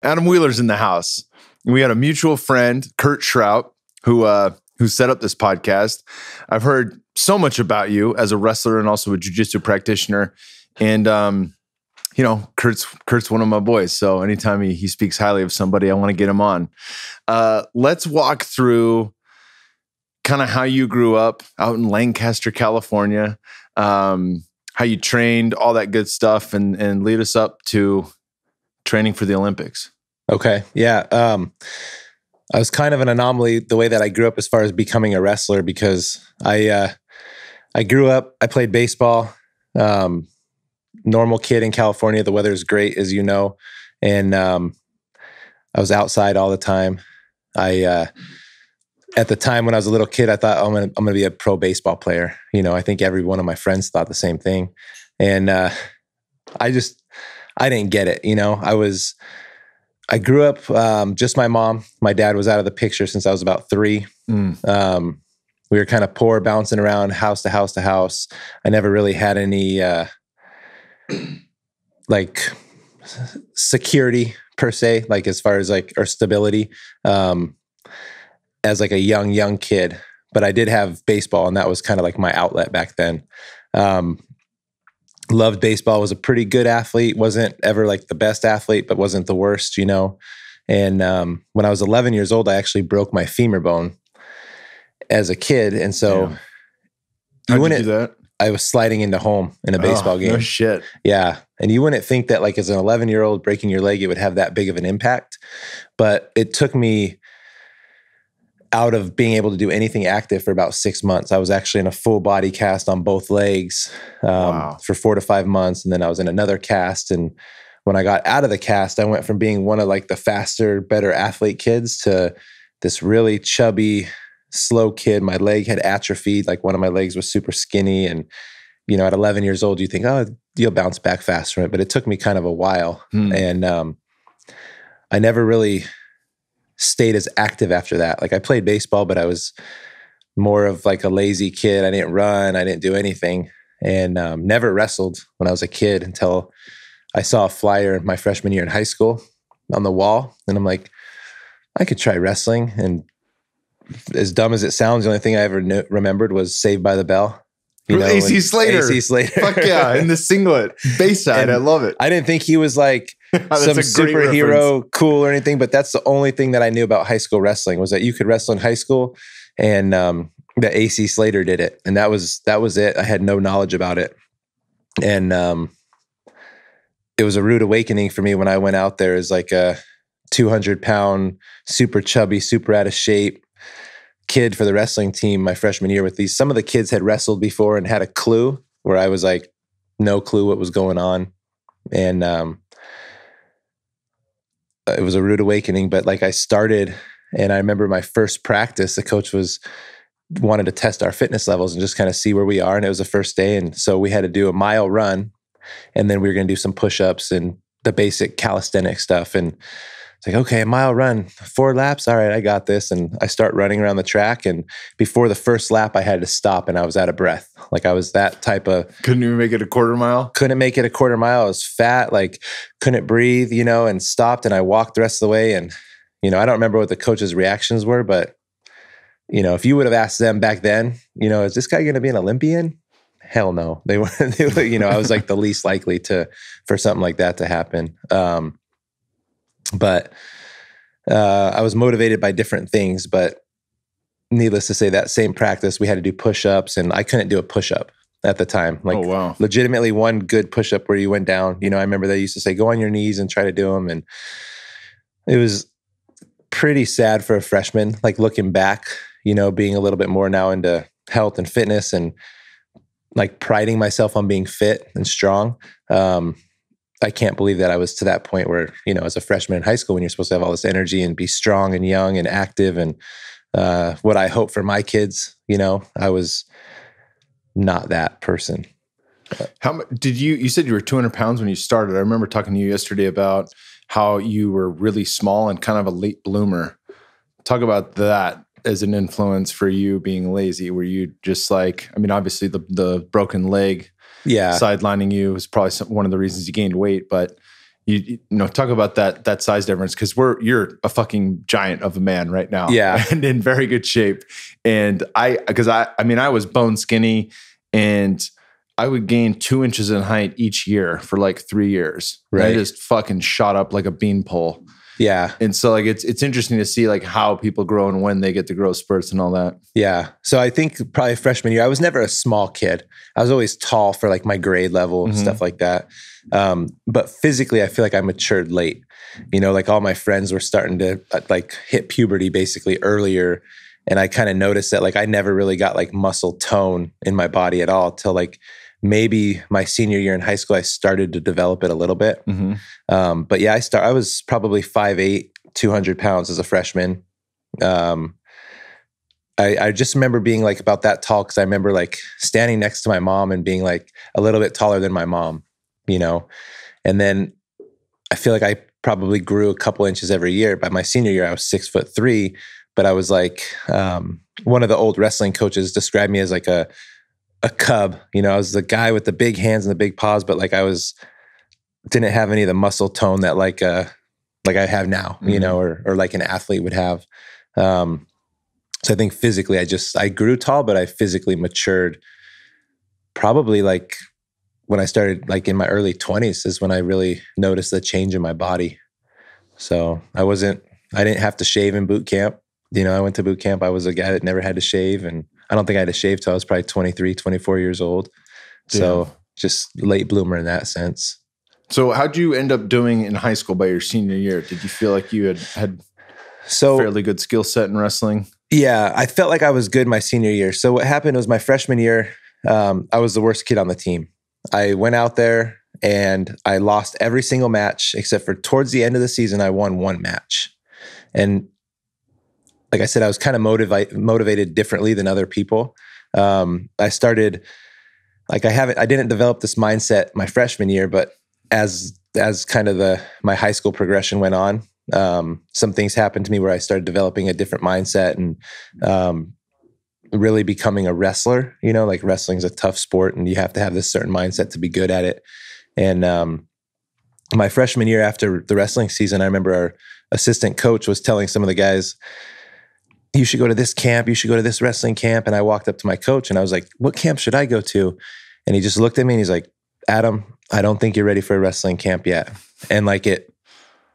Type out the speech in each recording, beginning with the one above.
Adam Wheeler's in the house. We had a mutual friend, Kurt Schrout, who set up this podcast. I've heard so much about you as a wrestler and also a jiu-jitsu practitioner. And, Kurt's one of my boys. So anytime he speaks highly of somebody, I want to get him on. Let's walk through kind of how you grew up out in Lancaster, California, how you trained, all that good stuff, and lead us up to training for the Olympics. Okay. Yeah. I was kind of an anomaly the way that I grew up as far as becoming a wrestler, because I grew up, I played baseball, normal kid in California. The weather is great, as you know. And I was outside all the time. At the time when I was a little kid, I thought, I'm going to be a pro baseball player. I think every one of my friends thought the same thing. And I didn't get it. I grew up, just my mom. My dad was out of the picture since I was about 3. We were kind of poor, bouncing around house to house to house. I never really had any like security per se, like as far as or stability as like a young kid. But I did have baseball, and that was kind of like my outlet back then. Loved baseball, was a pretty good athlete, wasn't ever like the best athlete, but wasn't the worst, And when I was 11 years old, I actually broke my femur bone as a kid. And so How'd you do that? I was sliding into home in a baseball game. No shit. Yeah. And you wouldn't think that like as an 11-year-old breaking your leg, it would have that big of an impact. But it took me out of being able to do anything active for about 6 months. I was actually in a full body cast on both legs for 4 to 5 months. And then I was in another cast. And when I got out of the cast, I went from being one of like the faster, better athlete kids to this really chubby, slow kid. My leg had atrophied. Like one of my legs was super skinny. And, at 11 years old, you think, oh, you'll bounce back fast from it. But it took me kind of a while. And I never really stayed as active after that. Like I played baseball, but I was more of like a lazy kid. I didn't run. I didn't do anything, and never wrestled when I was a kid until I saw a flyer my freshman year in high school on the wall. And I'm like, I could try wrestling. And as dumb as it sounds, the only thing I ever remembered was Saved by the Bell. AC Slater. AC Slater. Fuck yeah. In the singlet. Bayside. I love it. I didn't think he was like some superhero cool or anything, but that's the only thing that I knew about high school wrestling was that you could wrestle in high school, and that AC Slater did it. And that was it. I had no knowledge about it. And it was a rude awakening for me when I went out there as like a 200-pound, super chubby, super out of shape kid for the wrestling team my freshman year with some of the kids had wrestled before and had a clue, where I was like, no clue what was going on. And it was a rude awakening, but like I started, and I remember my first practice, the coach wanted to test our fitness levels and just kind of see where we are. And it was the first day. And so we had to do a mile run, and then we were going to do some push-ups and the basic calisthenic stuff. And it's like, okay, a mile run, 4 laps. All right, I got this. And I start running around the track. And before the first lap, I had to stop, and I was out of breath. Like I was that type of... Couldn't even make it a quarter mile? Couldn't make it a quarter mile. I was fat, like couldn't breathe, and stopped. And I walked the rest of the way. And, I don't remember what the coach's reactions were, but, if you would have asked them back then, is this guy going to be an Olympian? Hell no. They were, I was like the least likely for something like that to happen. But I was motivated by different things, but needless to say, that same practice, we had to do push-ups, and I couldn't do a push-up at the time. Like, oh, wow. Legitimately one good push-up where you went down. I remember they used to say, go on your knees and try to do them. And it was pretty sad for a freshman, like looking back, being a little bit more now into health and fitness and like priding myself on being fit and strong. I can't believe that I was to that point where, as a freshman in high school, when you're supposed to have all this energy and be strong and young and active, and what I hope for my kids, I was not that person. How did you said you were 200 pounds when you started. I remember talking to you yesterday about how you were really small and kind of a late bloomer. Talk about that as an influence for you being lazy. Were you just like, obviously the broken leg sidelining you was probably one of the reasons you gained weight, but you know, talk about that size difference, because you're a fucking giant of a man right now. Yeah. And in very good shape. And I mean, I was bone skinny, and I would gain 2 inches in height each year for like 3 years. Right. I just fucking shot up like a beanpole. Yeah. And so like it's interesting to see like how people grow and when they get to grow spurts and all that. Yeah. So I think probably freshman year, I was never a small kid. I was always tall for like my grade level and stuff like that. But physically, I feel like I matured late. You know, like all my friends were starting to like hit puberty basically earlier. And I kind of noticed that like I never really got like muscle tone in my body at all till like maybe my senior year in high school. I started to develop it a little bit. But yeah, I was probably 5'8", 200 pounds as a freshman. I just remember being like about that tall, because I remember like standing next to my mom and being like a little bit taller than my mom, you know? And then I feel like I probably grew a couple inches every year. By my senior year, I was 6'3", but I was like, one of the old wrestling coaches described me as like a cub. You know, I was the guy with the big hands and the big paws, but like didn't have any of the muscle tone that like I have now, you know, or like an athlete would have. So I think physically I grew tall, but I physically matured probably like when I started like in my early 20s is when I really noticed the change in my body. So I didn't have to shave in boot camp. You know, I went to boot camp. I was a guy that never had to shave, and I don't think I had to shave till I was probably 23, 24 years old. So just late bloomer in that sense. So how'd you end up doing in high school by your senior year? Did you feel like you had fairly good skill set in wrestling? Yeah, I felt like I was good my senior year. So what happened was my freshman year, I was the worst kid on the team. I went out there and I lost every single match except for towards the end of the season, I won one match. And like I said, I was kind of motivated differently than other people. I started like I didn't develop this mindset my freshman year, but as kind of my high school progression went on, some things happened to me where I started developing a different mindset and really becoming a wrestler. You know, like wrestling's a tough sport and you have to have this certain mindset to be good at it. And my freshman year after the wrestling season, I remember our assistant coach was telling some of the guys, you should go to this camp, you should go to this wrestling camp. And I walked up to my coach and I was like, what camp should I go to? And he just looked at me and he's like, Adam, I don't think you're ready for a wrestling camp yet. And like it,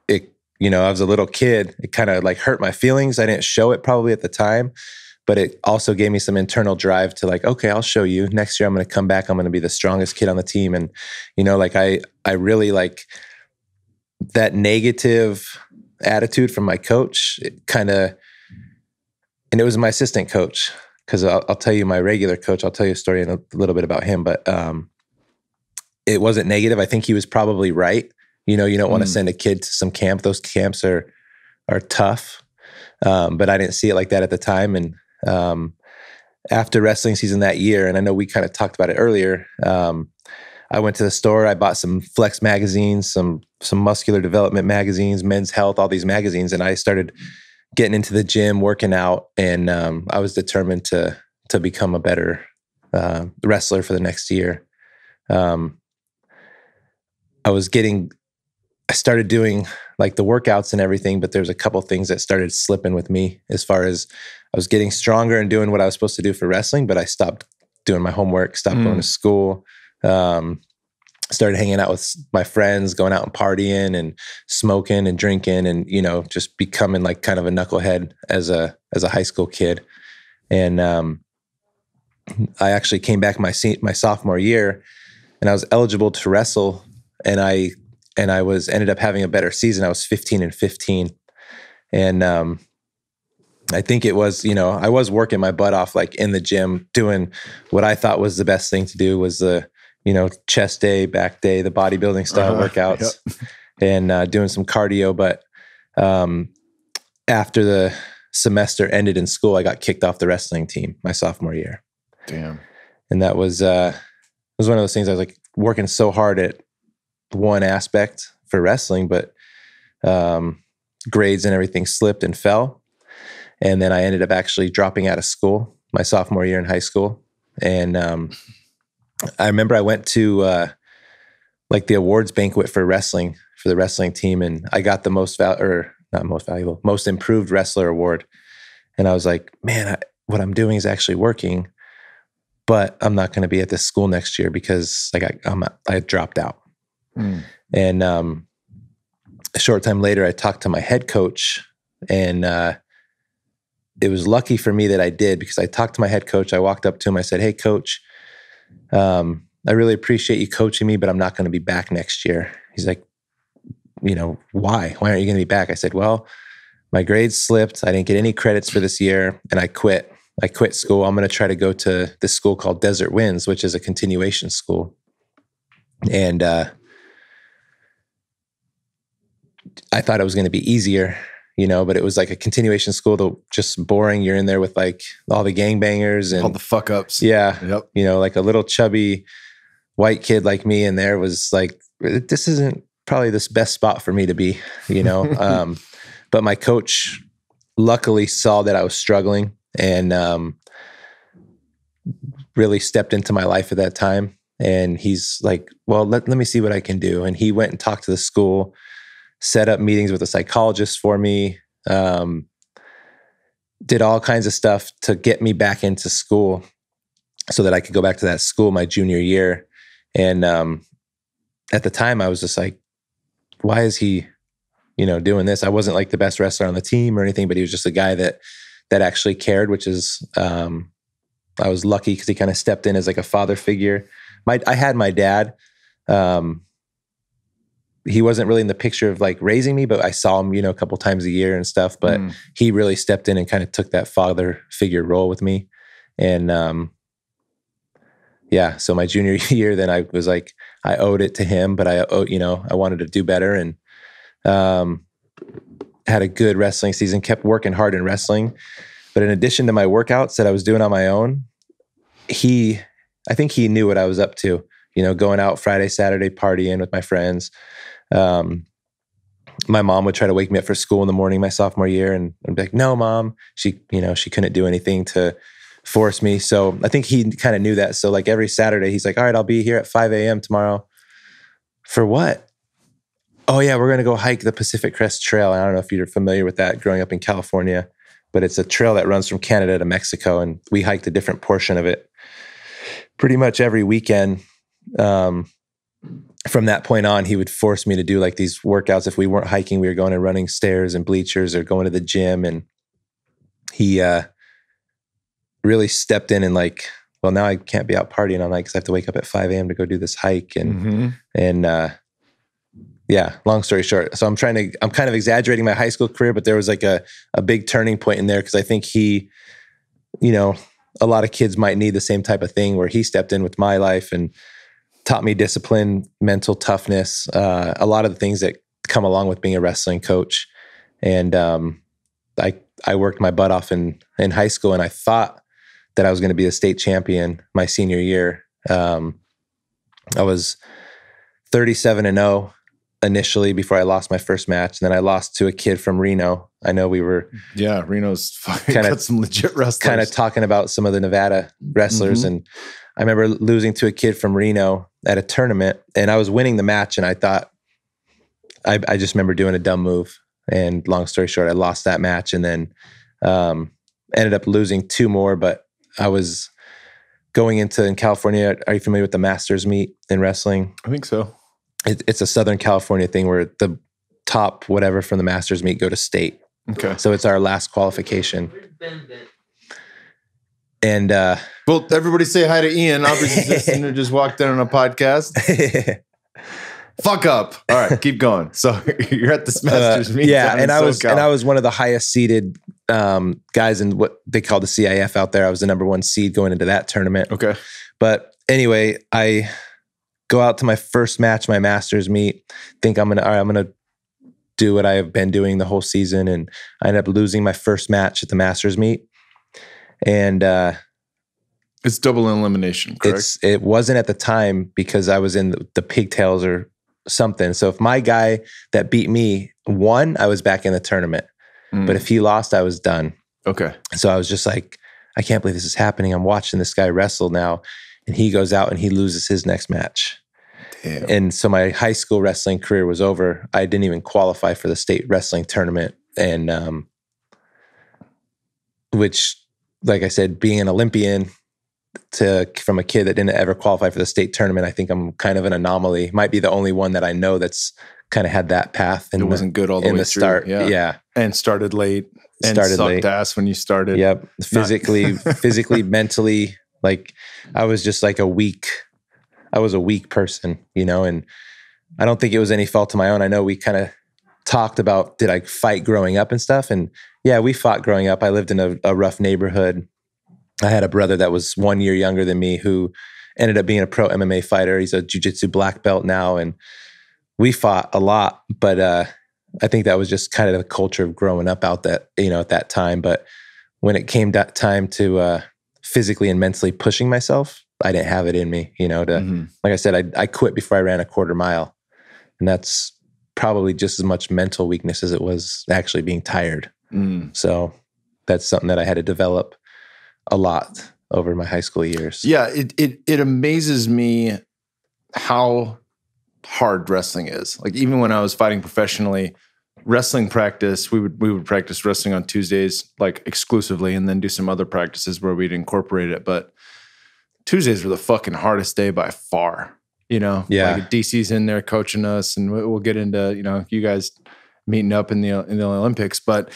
you know, I was a little kid. It kind of like hurt my feelings. I didn't show it probably at the time, but it also gave me some internal drive to like, okay, I'll show you. Next year, I'm going to come back. I'm going to be the strongest kid on the team. And, you know, like I really that negative attitude from my coach, and it was my assistant coach, because I'll tell you my regular coach, I'll tell you a story in a little bit about him, but it wasn't negative. I think he was probably right. You know, you don't want to send a kid to some camp. Those camps are tough. But I didn't see it like that at the time. And after wrestling season that year, and I know we kind of talked about it earlier, I went to the store. I bought some Flex magazines, some muscular development magazines, Men's Health, all these magazines. And I started getting into the gym, working out. And I was determined to become a better wrestler for the next year. I started doing like the workouts and everything, but there's a couple things that started slipping with me as far as I was getting stronger and doing what I was supposed to do for wrestling, but I stopped doing my homework, stopped going to school, started hanging out with my friends, going out and partying and smoking and drinking and, you know, just becoming like kind of a knucklehead as a high school kid. And I actually came back my sophomore year and I was eligible to wrestle, and I ended up having a better season. I was 15-15. And I think it was, you know, I was working my butt off like in the gym, doing what I thought was the best thing to do was the, you know, chest day, back day, the bodybuilding style workouts, and doing some cardio. But after the semester ended in school, I got kicked off the wrestling team my sophomore year. Damn. And that was one of those things I was like working so hard at one aspect for wrestling, but grades and everything slipped and fell. And then I ended up actually dropping out of school my sophomore year in high school. And I remember I went to like the awards banquet for wrestling for the wrestling team, and I got the most improved wrestler award. And I was like, man, what I'm doing is actually working, but I'm not going to be at this school next year because like I dropped out. And a short time later, I talked to my head coach, and it was lucky for me that I did, because I talked to my head coach. I walked up to him. I said, hey, coach, I really appreciate you coaching me, but I'm not going to be back next year. He's like, why? Why aren't you going to be back? I said, well, my grades slipped. I didn't get any credits for this year, and I quit. I quit school. I'm going to try to go to this school called Desert Winds, which is a continuation school. And I thought it was going to be easier, but it was like a continuation school, though, just boring. You're in there with like all the gangbangers and all the fuck ups. Yeah. Yep. Like a little chubby white kid like me in there was like, this isn't probably this best spot for me to be, but my coach luckily saw that I was struggling and really stepped into my life at that time. And he's like, well, let me see what I can do. And he went and talked to the school, set up meetings with a psychologist for me, did all kinds of stuff to get me back into school so that I could go back to that school my junior year. And at the time I was just like, why is he, doing this? I wasn't like the best wrestler on the team or anything, but he was just a guy that actually cared, which is, I was lucky because he kind of stepped in as like a father figure. I had my dad. He wasn't really in the picture of like raising me, but I saw him, a couple times a year and stuff, but he really stepped in and kind of took that father figure role with me. And, so my junior year, then I was like, I owed it to him, but I wanted to do better, and, had a good wrestling season, kept working hard in wrestling. But in addition to my workouts that I was doing on my own, I think he knew what I was up to, going out Friday, Saturday, partying with my friends. My mom would try to wake me up for school in the morning my sophomore year, and I'd be like, no, Mom. She couldn't do anything to force me. So I think he kind of knew that. So like every Saturday, he's like, all right, I'll be here at 5 a.m. tomorrow. For what? Oh yeah, we're going to go hike the Pacific Crest Trail. I don't know if you're familiar with that growing up in California, but it's a trail that runs from Canada to Mexico. And we hiked a different portion of it pretty much every weekend. From that point on, he would force me to do like these workouts. If we weren't hiking, we were going and running stairs and bleachers or going to the gym. And he really stepped in and like, well, now I can't be out partying all night because I have to wake up at 5 a.m. to go do this hike. And, long story short. So I'm kind of exaggerating my high school career, but there was like a big turning point in there, because I think he, a lot of kids might need the same type of thing where he stepped in with my life and taught me discipline, mental toughness, a lot of the things that come along with being a wrestling coach. And I worked my butt off in high school, and I thought that I was going to be a state champion my senior year. I was 37-0 initially before I lost my first match. And then I lost to a kid from Reno. I know we were... Yeah, Reno's got some legit wrestlers. Kind of talking about some of the Nevada wrestlers. And I remember losing to a kid from Reno at a tournament, and I was winning the match, and I thought... I just remember doing a dumb move. And long story short, I lost that match, and then ended up losing two more. But I was going in California. Are you familiar with the Masters meet in wrestling? I think so. It's a Southern California thing where the top whatever from the Masters meet go to state. Okay. So it's our last qualification. And well, everybody say hi to Ian. Obviously, who just walked in on a podcast. Fuck up. All right, keep going. So you're at this Masters meet. Yeah, and I was one of the highest seeded guys in what they call the CIF out there. I was the number one seed going into that tournament. Okay. But anyway, I go out to my first match, my Masters meet, think I'm gonna do what I have been doing the whole season, and I ended up losing my first match at the Masters meet. And it's double elimination, correct? It wasn't at the time because I was in the pigtails or something. So if my guy that beat me won, I was back in the tournament. But if he lost, I was done. Okay. So I was just like, I can't believe this is happening. I'm watching this guy wrestle now. And he goes out and he loses his next match. Damn. And so my high school wrestling career was over. I didn't even qualify for the state wrestling tournament. And, which, like I said, being an Olympian from a kid that didn't ever qualify for the state tournament, I think I'm kind of an anomaly. Might be the only one that I know that's kind of had that path. It wasn't good all the way through. Start. Yeah. And started late. And sucked ass when you started. Yep. Physically, mentally, like I was just like a weak person, and I don't think it was any fault of my own. I know we kind of talked about, did I fight growing up and stuff? And yeah, we fought growing up. I lived in a rough neighborhood. I had a brother that was 1 year younger than me who ended up being a pro MMA fighter. He's a jiu-jitsu black belt now. And we fought a lot, but I think that was just kind of the culture of growing up at that time. But when it came time to physically and mentally pushing myself, I didn't have it in me, like I said, I quit before I ran a quarter mile. And that's probably just as much mental weakness as it was actually being tired. So that's something that I had to develop a lot over my high school years. Yeah. It amazes me how hard wrestling is. Like even when I was fighting professionally, wrestling practice, we would practice wrestling on Tuesdays, like exclusively, and then do some other practices where we'd incorporate it. But Tuesdays were the fucking hardest day by far, Yeah. Like DC's in there coaching us, and we'll get into, you guys meeting up in the Olympics, but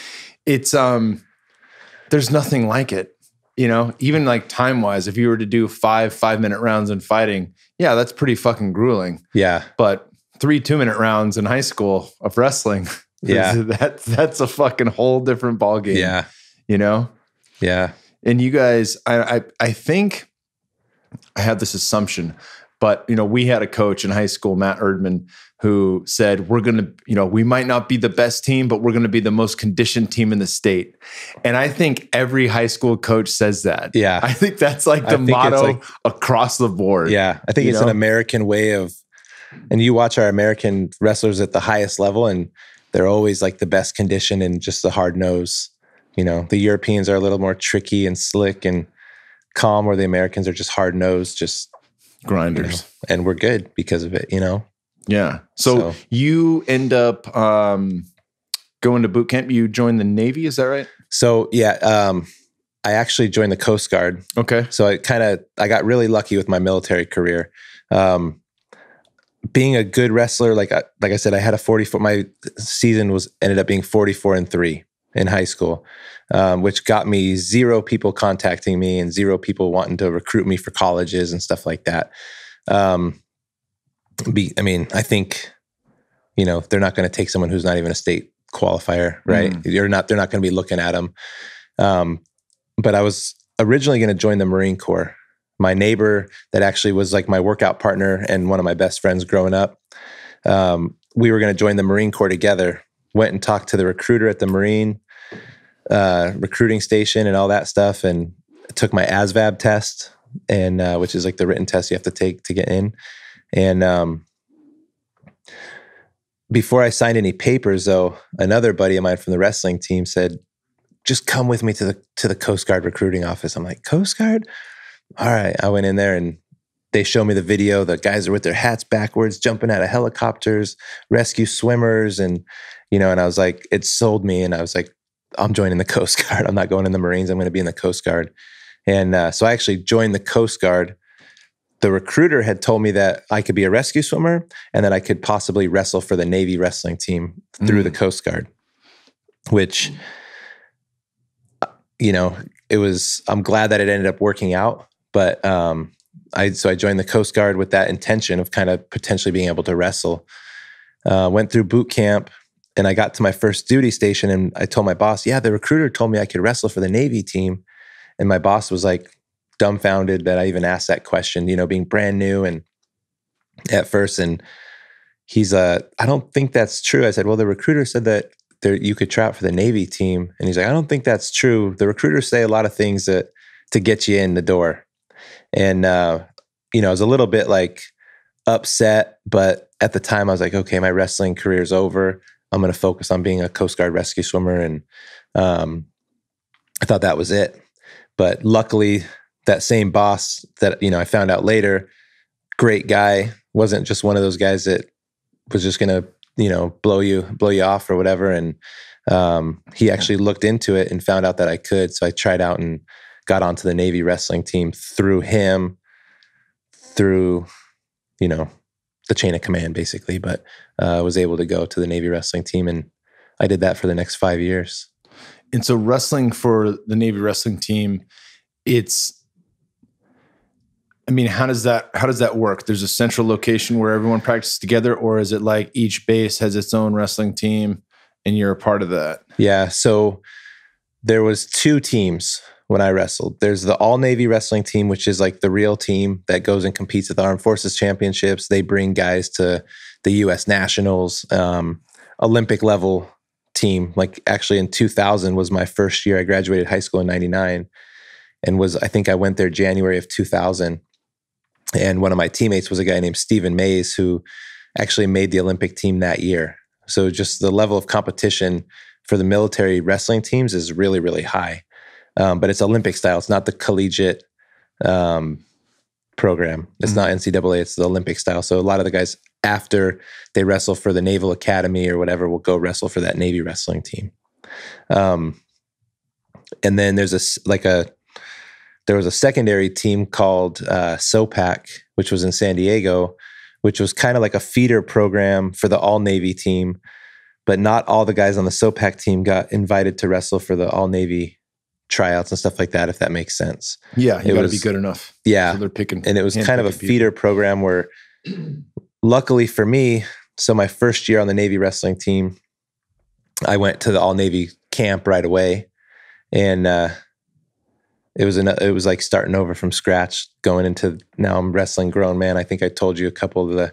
it's, there's nothing like it, even like time wise, if you were to do 5-minute rounds in fighting, yeah, that's pretty fucking grueling. Yeah. But 3 2-minute rounds in high school of wrestling, yeah, that's a fucking whole different ballgame. Yeah. Yeah. And you guys, I think I had this assumption, but we had a coach in high school, Matt Erdman, who said, we're going to, we might not be the best team, but we're going to be the most conditioned team in the state. And I think every high school coach says that. Yeah. I think that's like the motto across the board. Yeah. I think it's an American way of, and you watch our American wrestlers at the highest level, and they're always like the best condition and just the hard nose. The Europeans are a little more tricky and slick and calm, where the Americans are just hard nosed, just grinders. And we're good because of it, Yeah. So you end up going to boot camp. You joined the Navy, is that right? So yeah, I actually joined the Coast Guard. Okay. So I got really lucky with my military career. Being a good wrestler, like I said, I had a 44. My season ended up being 44-3 in high school, which got me 0 people contacting me and 0 people wanting to recruit me for colleges and stuff like that. I think, they're not going to take someone who's not even a state qualifier, right? They're not going to be looking at them. But I was originally going to join the Marine Corps. My neighbor that actually was like my workout partner and one of my best friends growing up, we were going to join the Marine Corps together. Went and talked to the recruiter at the Marine recruiting station and all that stuff, and took my ASVAB test, and which is like the written test you have to take to get in. And before I signed any papers, though, another buddy of mine from the wrestling team said, "Just come with me to the Coast Guard recruiting office." I'm like, "Coast Guard?" All right. I went in there and they show me the video. The guys are with their hats backwards, jumping out of helicopters, rescue swimmers. And, and I was like, it sold me. And I was like, I'm joining the Coast Guard. I'm not going in the Marines. I'm going to be in the Coast Guard. And so I actually joined the Coast Guard. The recruiter had told me that I could be a rescue swimmer and that I could possibly wrestle for the Navy wrestling team through the Coast Guard, which, I'm glad that it ended up working out. But I joined the Coast Guard with that intention of kind of potentially being able to wrestle. Went through boot camp, and I got to my first duty station, and I told my boss, "Yeah, the recruiter told me I could wrestle for the Navy team." And my boss was like dumbfounded that I even asked that question, being brand new and at first. And he's I don't think that's true. I said, "Well, the recruiter said that you could try out for the Navy team." And he's like, "I don't think that's true. The recruiters say a lot of things to get you in the door." And, I was a little bit like upset, but at the time I was like, okay, my wrestling career is over. I'm going to focus on being a Coast Guard rescue swimmer. And I thought that was it. But luckily that same boss that, I found out later, great guy, wasn't just one of those guys that was just going to, blow you off or whatever. And he actually looked into it and found out that I could. So I tried out and got onto the Navy wrestling team through him, through, the chain of command basically, but I was able to go to the Navy wrestling team, and I did that for the next 5 years. And so wrestling for the Navy wrestling team, how does that work? There's a central location where everyone practices together, or is it like each base has its own wrestling team and you're a part of that? Yeah. So there was 2 teams when I wrestled. There's the all Navy wrestling team, which is like the real team that goes and competes at the Armed Forces Championships. They bring guys to the U.S. Nationals, Olympic level team. Like actually in 2000 was my first year. I graduated high school in 99 and I think I went there January of 2000. And one of my teammates was a guy named Stephen Mays, who actually made the Olympic team that year. So just the level of competition for the military wrestling teams is really, really high. But it's Olympic style. It's not the collegiate program. It's not NCAA. It's the Olympic style. So a lot of the guys, after they wrestle for the Naval Academy or whatever, will go wrestle for that Navy wrestling team. And then there was a secondary team called SOPAC, which was in San Diego, which was kind of like a feeder program for the all-Navy team. But not all the guys on the SOPAC team got invited to wrestle for the all-Navy tryouts and stuff like that, if that makes sense. Yeah, you got to be good enough. Yeah. So they're picking. And it was kind of a feeder program where, luckily for me, so my first year on the Navy wrestling team, I went to the all-Navy camp right away. And it was like starting over from scratch, going into, now I'm wrestling grown man. I think I told you a couple of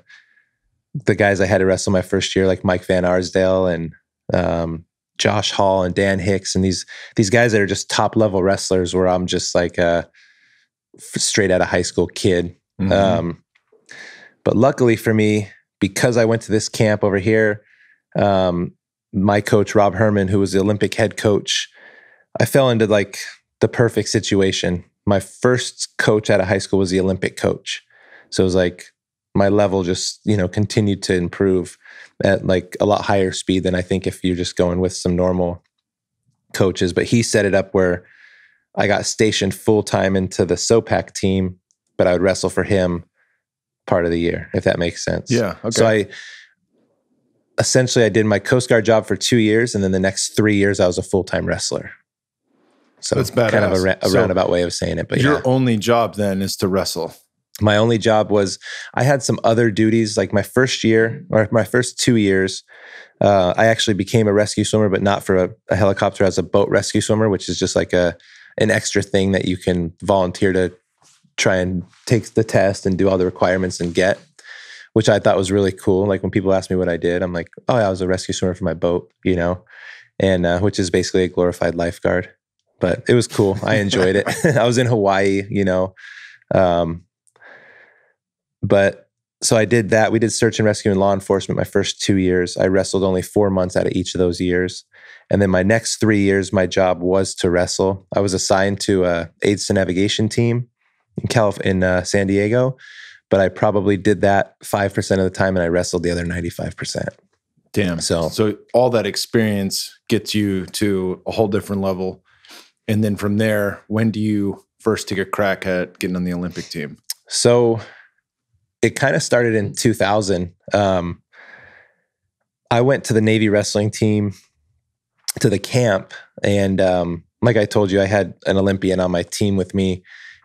the guys I had to wrestle my first year, like Mike Van Arsdale and Josh Hall and Dan Hicks, and these guys that are just top level wrestlers, where I'm just like a straight out of high school kid. Mm-hmm. But luckily for me, because I went to this camp over here, my coach Rob Herman, who was the Olympic head coach, I fell into like the perfect situation. My first coach out of high school was the Olympic coach, so it was like my level just continued to improve at like a lot higher speed than I think if you're just going with some normal coaches. But he set it up where I got stationed full time into the SOPAC team, but I would wrestle for him part of the year, if that makes sense. Yeah. Okay. So I did my Coast Guard job for 2 years, and then the next 3 years I was a full-time wrestler. So that's badass. Kind of a roundabout way of saying it. But your only job then is to wrestle. My only job was, I had some other duties. Like my first year, or my first 2 years, I actually became a rescue swimmer, but not for a helicopter, as a boat rescue swimmer, which is just like an extra thing that you can volunteer to try and take the test and do all the requirements and get, which I thought was really cool. Like when people ask me what I did, I'm like, oh, I was a rescue swimmer for my boat, and which is basically a glorified lifeguard. But it was cool. I enjoyed it. I was in Hawaii, but so I did that. We did search and rescue and law enforcement my first 2 years. I wrestled only 4 months out of each of those years. And then my next 3 years, my job was to wrestle. I was assigned to a aids to navigation team in San Diego, but I probably did that 5% of the time, and I wrestled the other 95%. Damn. So all that experience gets you to a whole different level. And then from there, when do you first take a crack at getting on the Olympic team? So it kind of started in 2000. I went to the Navy wrestling team, to the camp. And like I told you, I had an Olympian on my team with me.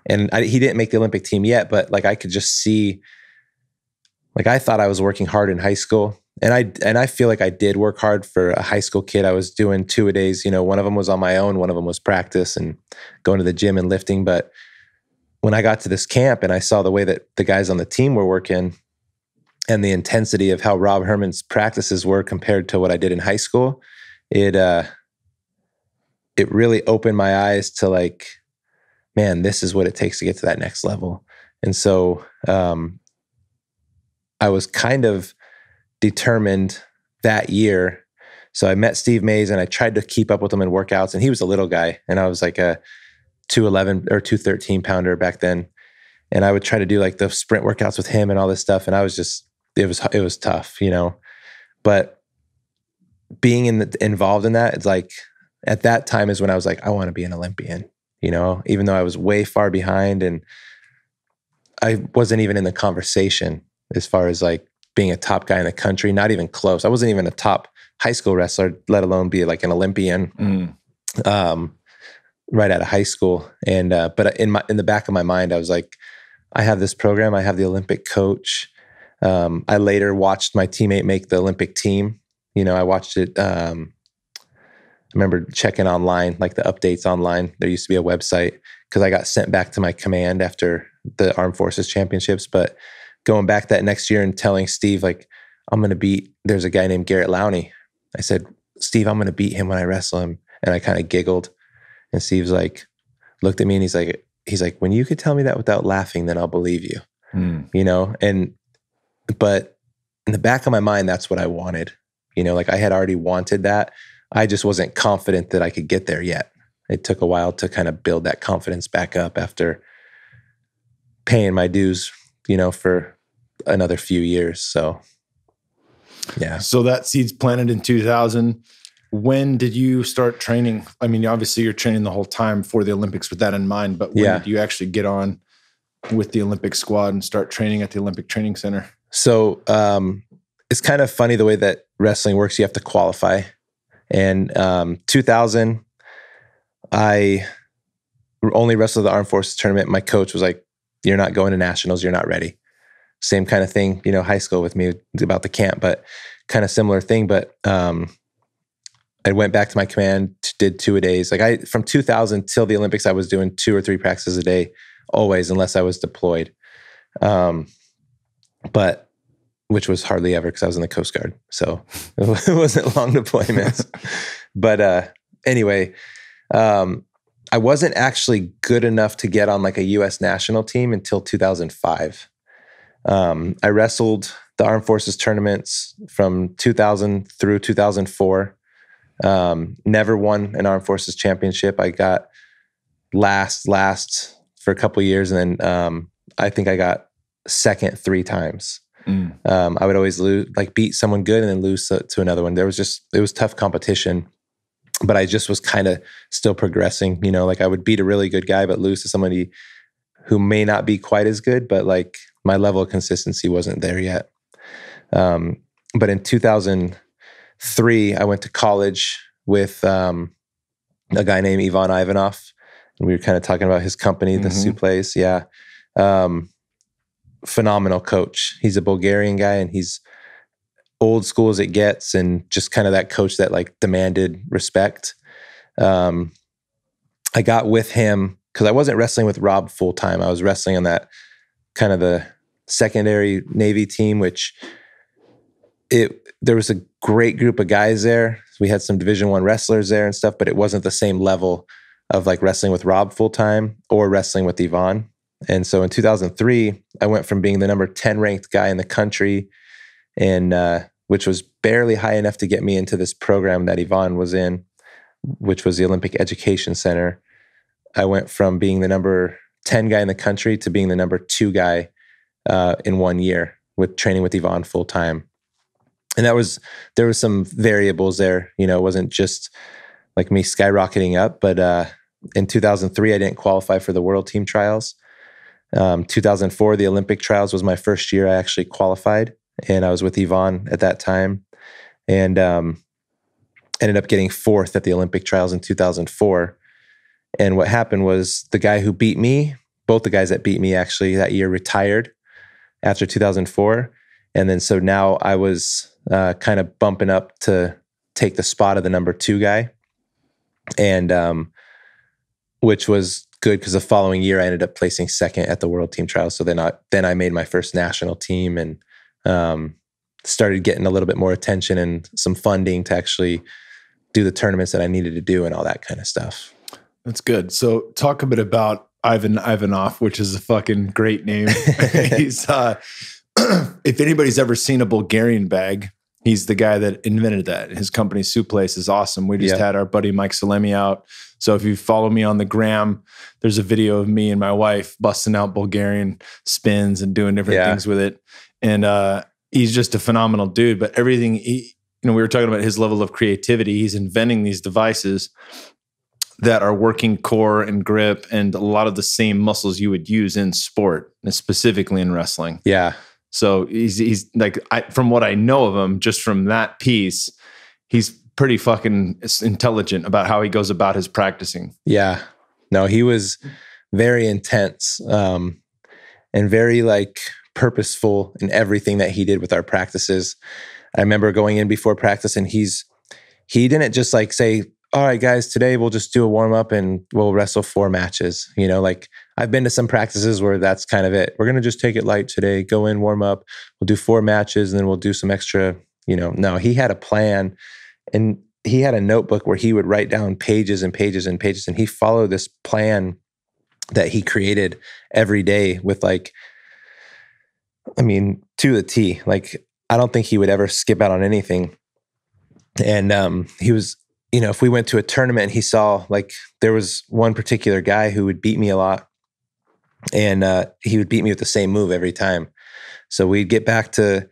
And he didn't make the Olympic team yet, but like I could just see, like I thought I was working hard in high school. And I feel like I did work hard for a high school kid. I was doing 2-a-days. One of them was on my own. One of them was practice and going to the gym and lifting. But when I got to this camp and I saw the way that the guys on the team were working and the intensity of how Rob Herman's practices were compared to what I did in high school, it really opened my eyes to like, man, this is what it takes to get to that next level. And so I was kind of determined that year. So I met Steve Mays and I tried to keep up with him in workouts, and he was a little guy and I was like a 211 or 213 pounder back then. And I would try to do like the sprint workouts with him and all this stuff. And I was just, it was tough, you know, but being involved in that, it's like, at that time is when I was like, I want to be an Olympian, you know, even though I was way far behind and I wasn't even in the conversation as far as like being a top guy in the country, not even close. I wasn't even a top high school wrestler, let alone be like an Olympian, right out of high school. And, but in the back of my mind, I was like, I have this program. I have the Olympic coach. I later watched my teammate make the Olympic team. You know, I watched it. I remember checking online, like the updates online. There used to be a website because I got sent back to my command after the Armed Forces Championships. But going back that next year and telling Steve, like, I'm going to beat, there's a guy named Garrett Lowney. I said, Steve, I'm going to beat him when I wrestle him. And I kind of giggled. And Steve's like, looked at me and he's like, when you could tell me that without laughing, then I'll believe you, you know? But in the back of my mind, that's what I wanted. You know, like I had already wanted that. I just wasn't confident that I could get there yet. It took a while to kind of build that confidence back up after paying my dues, you know, for another few years. So, yeah. So that seed's planted in 2000. When did you start training? I mean, obviously you're training the whole time for the Olympics with that in mind, but when did you actually get on with the Olympic squad and start training at the Olympic Training Center? So, it's kind of funny the way that wrestling works. You have to qualify. And 2000, I only wrestled the Armed Forces tournament. My coach was like, you're not going to nationals. You're not ready. Same kind of thing, you know, high school with me about the camp, but kind of similar thing. But I went back to my command, did 2-a-days. Like from 2000 till the Olympics, I was doing 2 or 3 practices a day, always, unless I was deployed. But which was hardly ever because I was in the Coast Guard. So it wasn't long deployments. But anyway, I wasn't actually good enough to get on like a U.S. national team until 2005. I wrestled the Armed Forces tournaments from 2000 through 2004. Never won an Armed Forces championship. I got last for a couple of years. And then I think I got second 3 times. I would always lose, like beat someone good and then lose to another one. It was tough competition, but I just was kind of still progressing, you know, like I would beat a really good guy, but lose to somebody who may not be quite as good, but like my level of consistency wasn't there yet. But in 2003, I went to college with a guy named Ivan Ivanov, and we were kind of talking about his company, the Sioux Place. Yeah. Phenomenal coach. He's a Bulgarian guy and he's old school as it gets, and just kind of that coach that like demanded respect. I got with him because I wasn't wrestling with Rob full time. I was wrestling on that kind of the secondary Navy team, which there was a great group of guys there. We had some Division I wrestlers there and stuff, but it wasn't the same level of like wrestling with Rob full time or wrestling with Ivan. And so in 2003, I went from being the number 10 ranked guy in the country, and which was barely high enough to get me into this program that Ivan was in, which was the Olympic Education Center. I went from being the number 10 guy in the country to being the number 2 guy in 1 year with training with Ivan full time. And there was some variables there. You know, it wasn't just like me skyrocketing up, but in 2003, I didn't qualify for the World Team Trials. 2004, the Olympic trials was my first year I actually qualified, and I was with Ivan at that time, and ended up getting 4th at the Olympic trials in 2004. And what happened was the guy who beat me, both the guys that beat me actually that year, retired after 2004. And then so now I was kind of bumping up to take the spot of the number 2 guy, and which was good because the following year I ended up placing 2nd at the World Team Trials. So then I made my first national team and started getting a little bit more attention and some funding to actually do the tournaments that I needed to do and all that kind of stuff. That's good. So talk a bit about Ivan Ivanov, which is a fucking great name. He's if anybody's ever seen a Bulgarian bag, He's the guy that invented that. His company Souplace is awesome. We just had our buddy Mike Salemi out. So if you follow me on the gram, there's a video of me and my wife busting out Bulgarian spins and doing different things with it. And he's just a phenomenal dude. But everything, we were talking about his level of creativity. He's inventing these devices that are working core and grip and a lot of the same muscles you would use in sport, and specifically in wrestling. Yeah. So he's like, from what I know of him, just from that piece, he's pretty fucking intelligent about how he goes about his practicing. Yeah. No, he was very intense and very like purposeful in everything that he did with our practices. I remember going in before practice and he didn't just like say, all right, guys, today we'll just do a warm up and we'll wrestle 4 matches. Like I've been to some practices where that's kind of it. We're going to just take it light today, go in, warm up. We'll do 4 matches and then we'll do some extra, no, he had a plan and he had a notebook where he would write down pages and pages and pages. And he followed this plan that he created every day with to the T. Like, I don't think he would ever skip out on anything. And he was, if we went to a tournament and he saw like there was one particular guy who would beat me a lot and he would beat me with the same move every time. So we'd get back to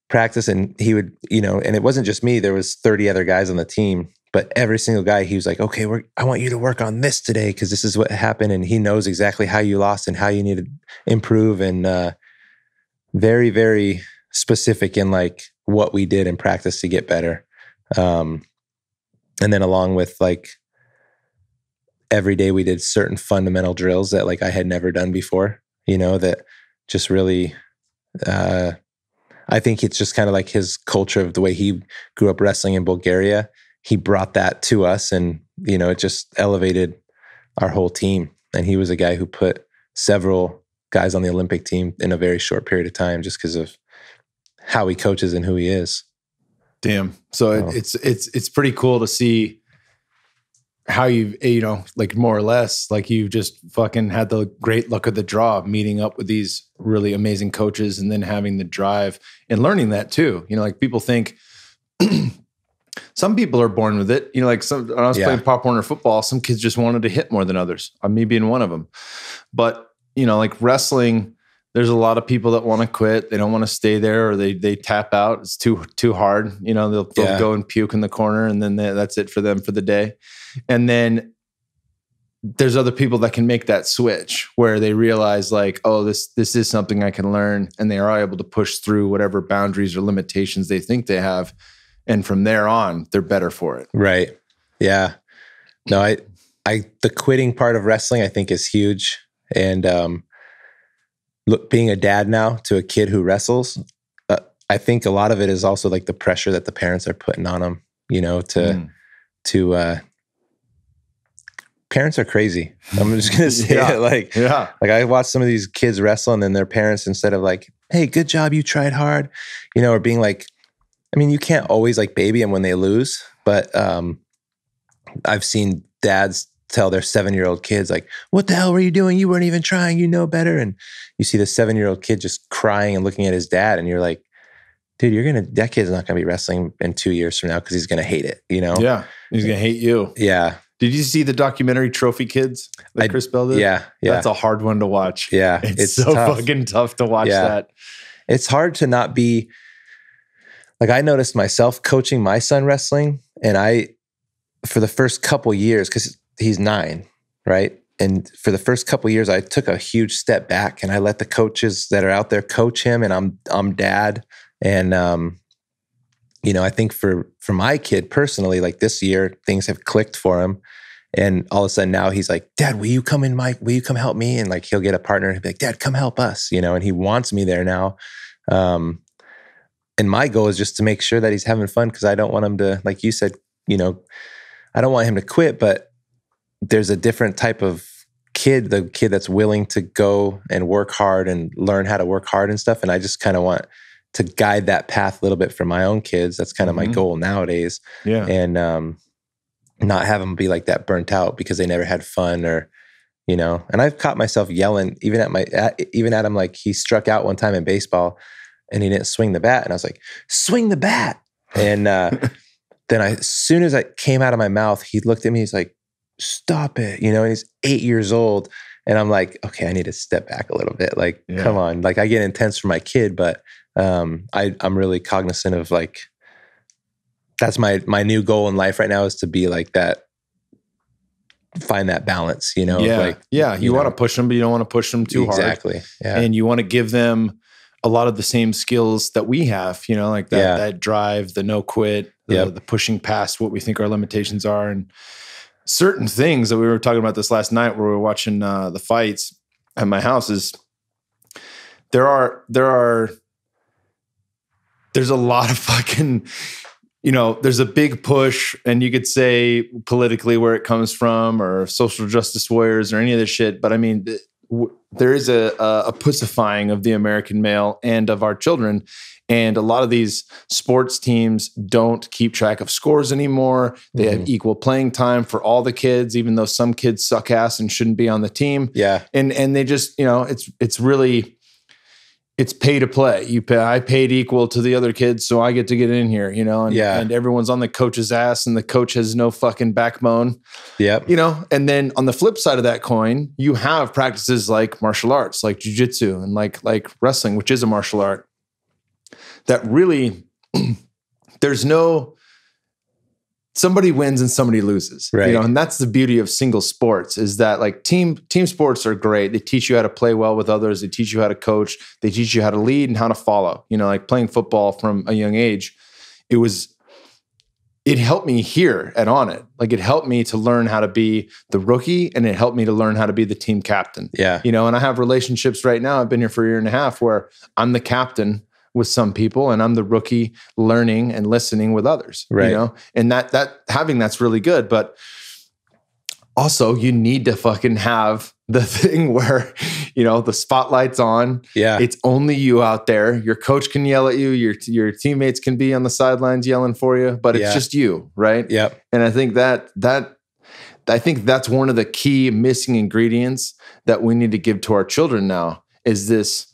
practice and he would, and it wasn't just me, there was 30 other guys on the team, but every single guy, he was like, okay, I want you to work on this today because this is what happened. And he knows exactly how you lost and how you need to improve, and very, very specific in like what we did in practice to get better. And then along with like every day we did certain fundamental drills that like I had never done before, that just really, I think it's just kind of like his culture of the way he grew up wrestling in Bulgaria. He brought that to us and, it just elevated our whole team. And he was a guy who put several guys on the Olympic team in a very short period of time just because of how he coaches and who he is. Damn. So it's pretty cool to see how you like more or less like you just fucking had the great luck of the draw of meeting up with these really amazing coaches and then having the drive and learning that too. Like people think some people are born with it. Like when I was playing Pop Warner football, some kids just wanted to hit more than others. Me being one of them. But like wrestling, there's a lot of people that want to quit. They don't want to stay there, or they tap out. It's too hard. They'll go and puke in the corner, and then that's it for them for the day. And then there's other people that can make that switch where they realize like, oh, this is something I can learn, and they are able to push through whatever boundaries or limitations they think they have, and from there on, they're better for it. Right? Yeah. No, I the quitting part of wrestling I think is huge, and look, being a dad now to a kid who wrestles, I think a lot of it is also like the pressure that the parents are putting on them, parents are crazy. I'm just going to say it like I watch some of these kids wrestle and then their parents, instead of like, hey, good job, you tried hard, or being like, you can't always like baby them when they lose, but I've seen dads tell their 7-year-old kids like, what the hell were you doing? You weren't even trying, better. And you see the 7-year-old kid just crying and looking at his dad. And you're like, dude, that kid's not going to be wrestling in 2 years from now because he's going to hate it, Yeah. He's going to hate you. Yeah. Did you see the documentary Trophy Kids that Chris Bell did? Yeah. That's a hard one to watch. Yeah. It's so tough. Fucking tough to watch that. It's hard to not be, like I noticed myself coaching my son wrestling, and for the first couple years, because he's 9, right? And for the first couple of years, I took a huge step back and I let the coaches that are out there coach him, and I'm dad. And, I think for my kid personally, like this year, things have clicked for him. And all of a sudden now he's like, Dad, will you come help me? And like, he'll get a partner and he'll be like, Dad, come help us, and he wants me there now. And my goal is just to make sure that he's having fun, because I don't want him to, like you said, I don't want him to quit, but there's a different type of kid, the kid that's willing to go and work hard and learn how to work hard and stuff. And I just kind of want to guide that path a little bit for my own kids. That's kind of my goal nowadays. Yeah. And not have them be like that burnt out because they never had fun, or, and I've caught myself yelling even at him. Like he struck out one time in baseball and he didn't swing the bat. And I was like, swing the bat. And then as soon as it came out of my mouth, he looked at me, he's like, stop it. And he's 8 years old. And I'm like, okay, I need to step back a little bit. Like, come on. Like, I get intense for my kid, but I'm really cognizant of like, that's my new goal in life right now, is to be like that, find that balance, You want to push them, but you don't want to push them too hard. Exactly. Yeah. And you want to give them a lot of the same skills that we have, like that drive, the no quit, the pushing past what we think our limitations are, and certain things that we were talking about this last night where we were watching the fights at my house is there's a lot of fucking, there's a big push, and you could say politically where it comes from, or social justice warriors or any of this shit. But I mean, there is a pussifying of the American male and of our children. And a lot of these sports teams don't keep track of scores anymore. They have equal playing time for all the kids, even though some kids suck ass and shouldn't be on the team. Yeah. And they just, it's pay to play. I paid equal to the other kids, so I get to get in here, and everyone's on the coach's ass, and the coach has no fucking backbone. Yep. And then on the flip side of that coin, you have practices like martial arts, like jiu-jitsu, and like wrestling, which is a martial art, that really there's no somebody wins and somebody loses, right? And that's the beauty of single sports, is that like team sports are great. They teach you how to play well with others. They teach you how to coach. They teach you how to lead and how to follow. Like playing football from a young age, it helped me here at Onnit. Like, it helped me to learn how to be the rookie, and it helped me to learn how to be the team captain. Yeah. And I have relationships right now. I've been here for a year and a half where I'm the captain with some people, and I'm the rookie learning and listening with others, right? And that having that's really good. But also, you need to fucking have the thing where, the spotlight's on. Yeah. It's only you out there. Your coach can yell at you. Your teammates can be on the sidelines yelling for you, but it's just you, right? Yep. And I think that's one of the key missing ingredients that we need to give to our children now, is this,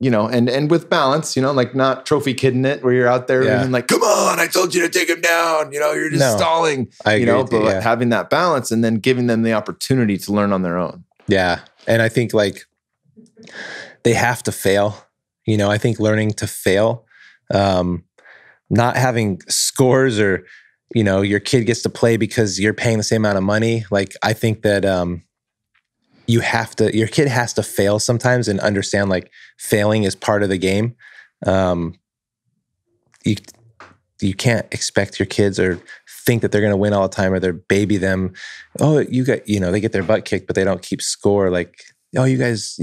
and with balance, like not trophy kidding it, where you're out there and like, come on, I told you to take him down. You're just stalling, I agree but having that balance and then giving them the opportunity to learn on their own. Yeah. And I think like they have to fail, I think learning to fail, not having scores, or, your kid gets to play because you're paying the same amount of money. Like, I think that, your kid has to fail sometimes and understand like failing is part of the game. You can't expect your kids or think that they're going to win all the time, or they're baby them. Oh, they get their butt kicked, but they don't keep score. Like, oh, you guys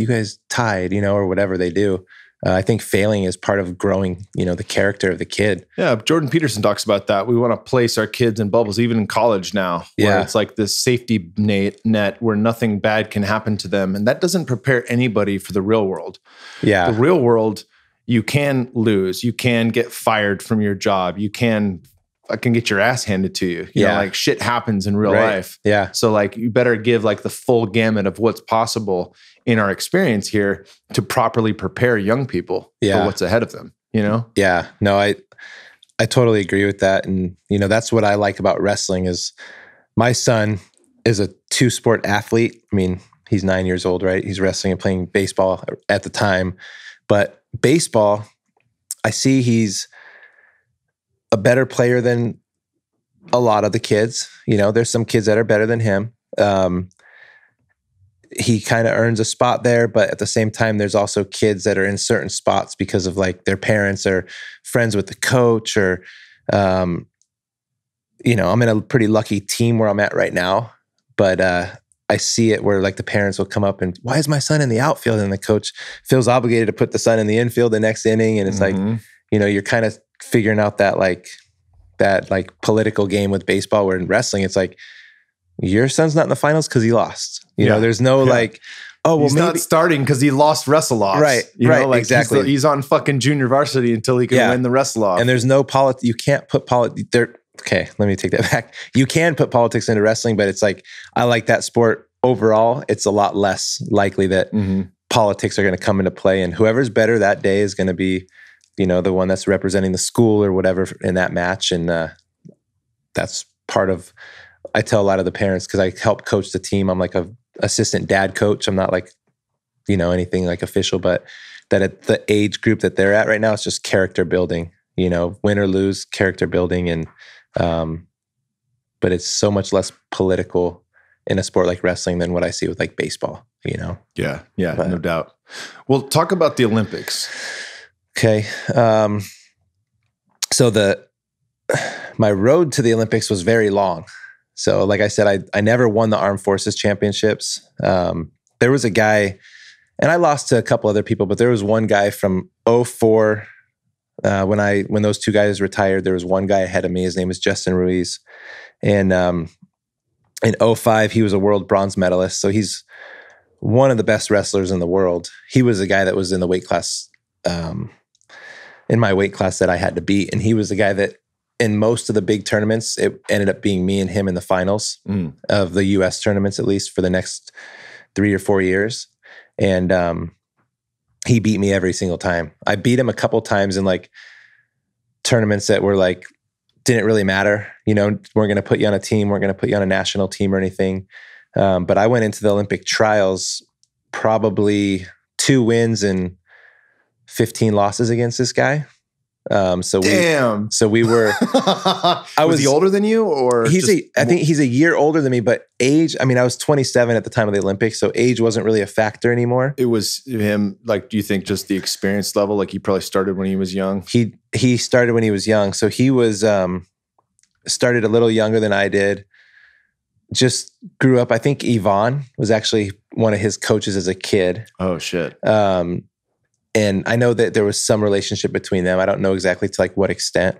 tied, or whatever they do. I think failing is part of growing, the character of the kid. Yeah, Jordan Peterson talks about that. We want to place our kids in bubbles, even in college now, where it's like this safety net where nothing bad can happen to them. And that doesn't prepare anybody for the real world. Yeah. The real world, you can lose. You can get fired from your job. You can get your ass handed to you. You know, like shit happens in real life. Yeah. So like you better give like the full gamut of what's possible in our experience here to properly prepare young people for what's ahead of them, Yeah. No, I totally agree with that. And, that's what I like about wrestling is my son is a 2-sport athlete. I mean, he's 9 years old, right? He's wrestling and playing baseball at the time. But baseball, I see he's a better player than a lot of the kids. There's some kids that are better than him. He kind of earns a spot there, but at the same time, there's also kids that are in certain spots because of like their parents are friends with the coach, or, I'm in a pretty lucky team where I'm at right now, but, I see it where like the parents will come up and, why is my son in the outfield? And the coach feels obligated to put the son in the infield the next inning. And it's like, you're kind of figuring out that political game with baseball, where in wrestling, it's like, your son's not in the finals because he lost. There's no like, oh, well, he's not starting because he lost wrestle-offs. Right, right, exactly. He's on fucking junior varsity until he can win the wrestle-off. And there's no politics. You can't put politics there. Okay, let me take that back. You can put politics into wrestling, but it's like, I like that sport overall. It's a lot less likely that politics are going to come into play, and whoever's better that day is going to be, the one that's representing the school or whatever in that match. And that's part of, I tell a lot of the parents, because I help coach the team. I'm like a assistant dad coach. I'm not like, anything like official, but that at the age group that they're at right now, it's just character building, win or lose, character building. And, but it's so much less political in a sport like wrestling than what I see with like baseball, Yeah, no doubt. Well, talk about the Olympics. Okay. So my road to the Olympics was very long. So like I said, I never won the Armed Forces Championships. There was a guy, and I lost to a couple other people, but there was one guy from 2004, when those two guys retired, there was one guy ahead of me. His name was Justin Ruiz. And in 2005, he was a world bronze medalist. So he's one of the best wrestlers in the world. He was the guy that was in the weight class, in my weight class that I had to beat. And he was the guy that in most of the big tournaments, it ended up being me and him in the finals of the US tournaments, at least for the next 3 or 4 years. And he beat me every single time. I beat him a couple times in like tournaments that were like, didn't really matter. Weren't going to put you on a team, weren't going to put you on a national team or anything. But I went into the Olympic trials probably 2 wins and 15 losses against this guy. So we were. Was he older than you, or I think he's a year older than me, but age. I mean, I was 27 at the time of the Olympics, so age wasn't really a factor anymore. It was him. Like, do you think just the experience level? Like, he probably started when he was young. He started when he was young, so he was started a little younger than I did. Just grew up. I think Yvonne was actually one of his coaches as a kid. Oh shit. And I know that there was some relationship between them. I don't know exactly to like what extent.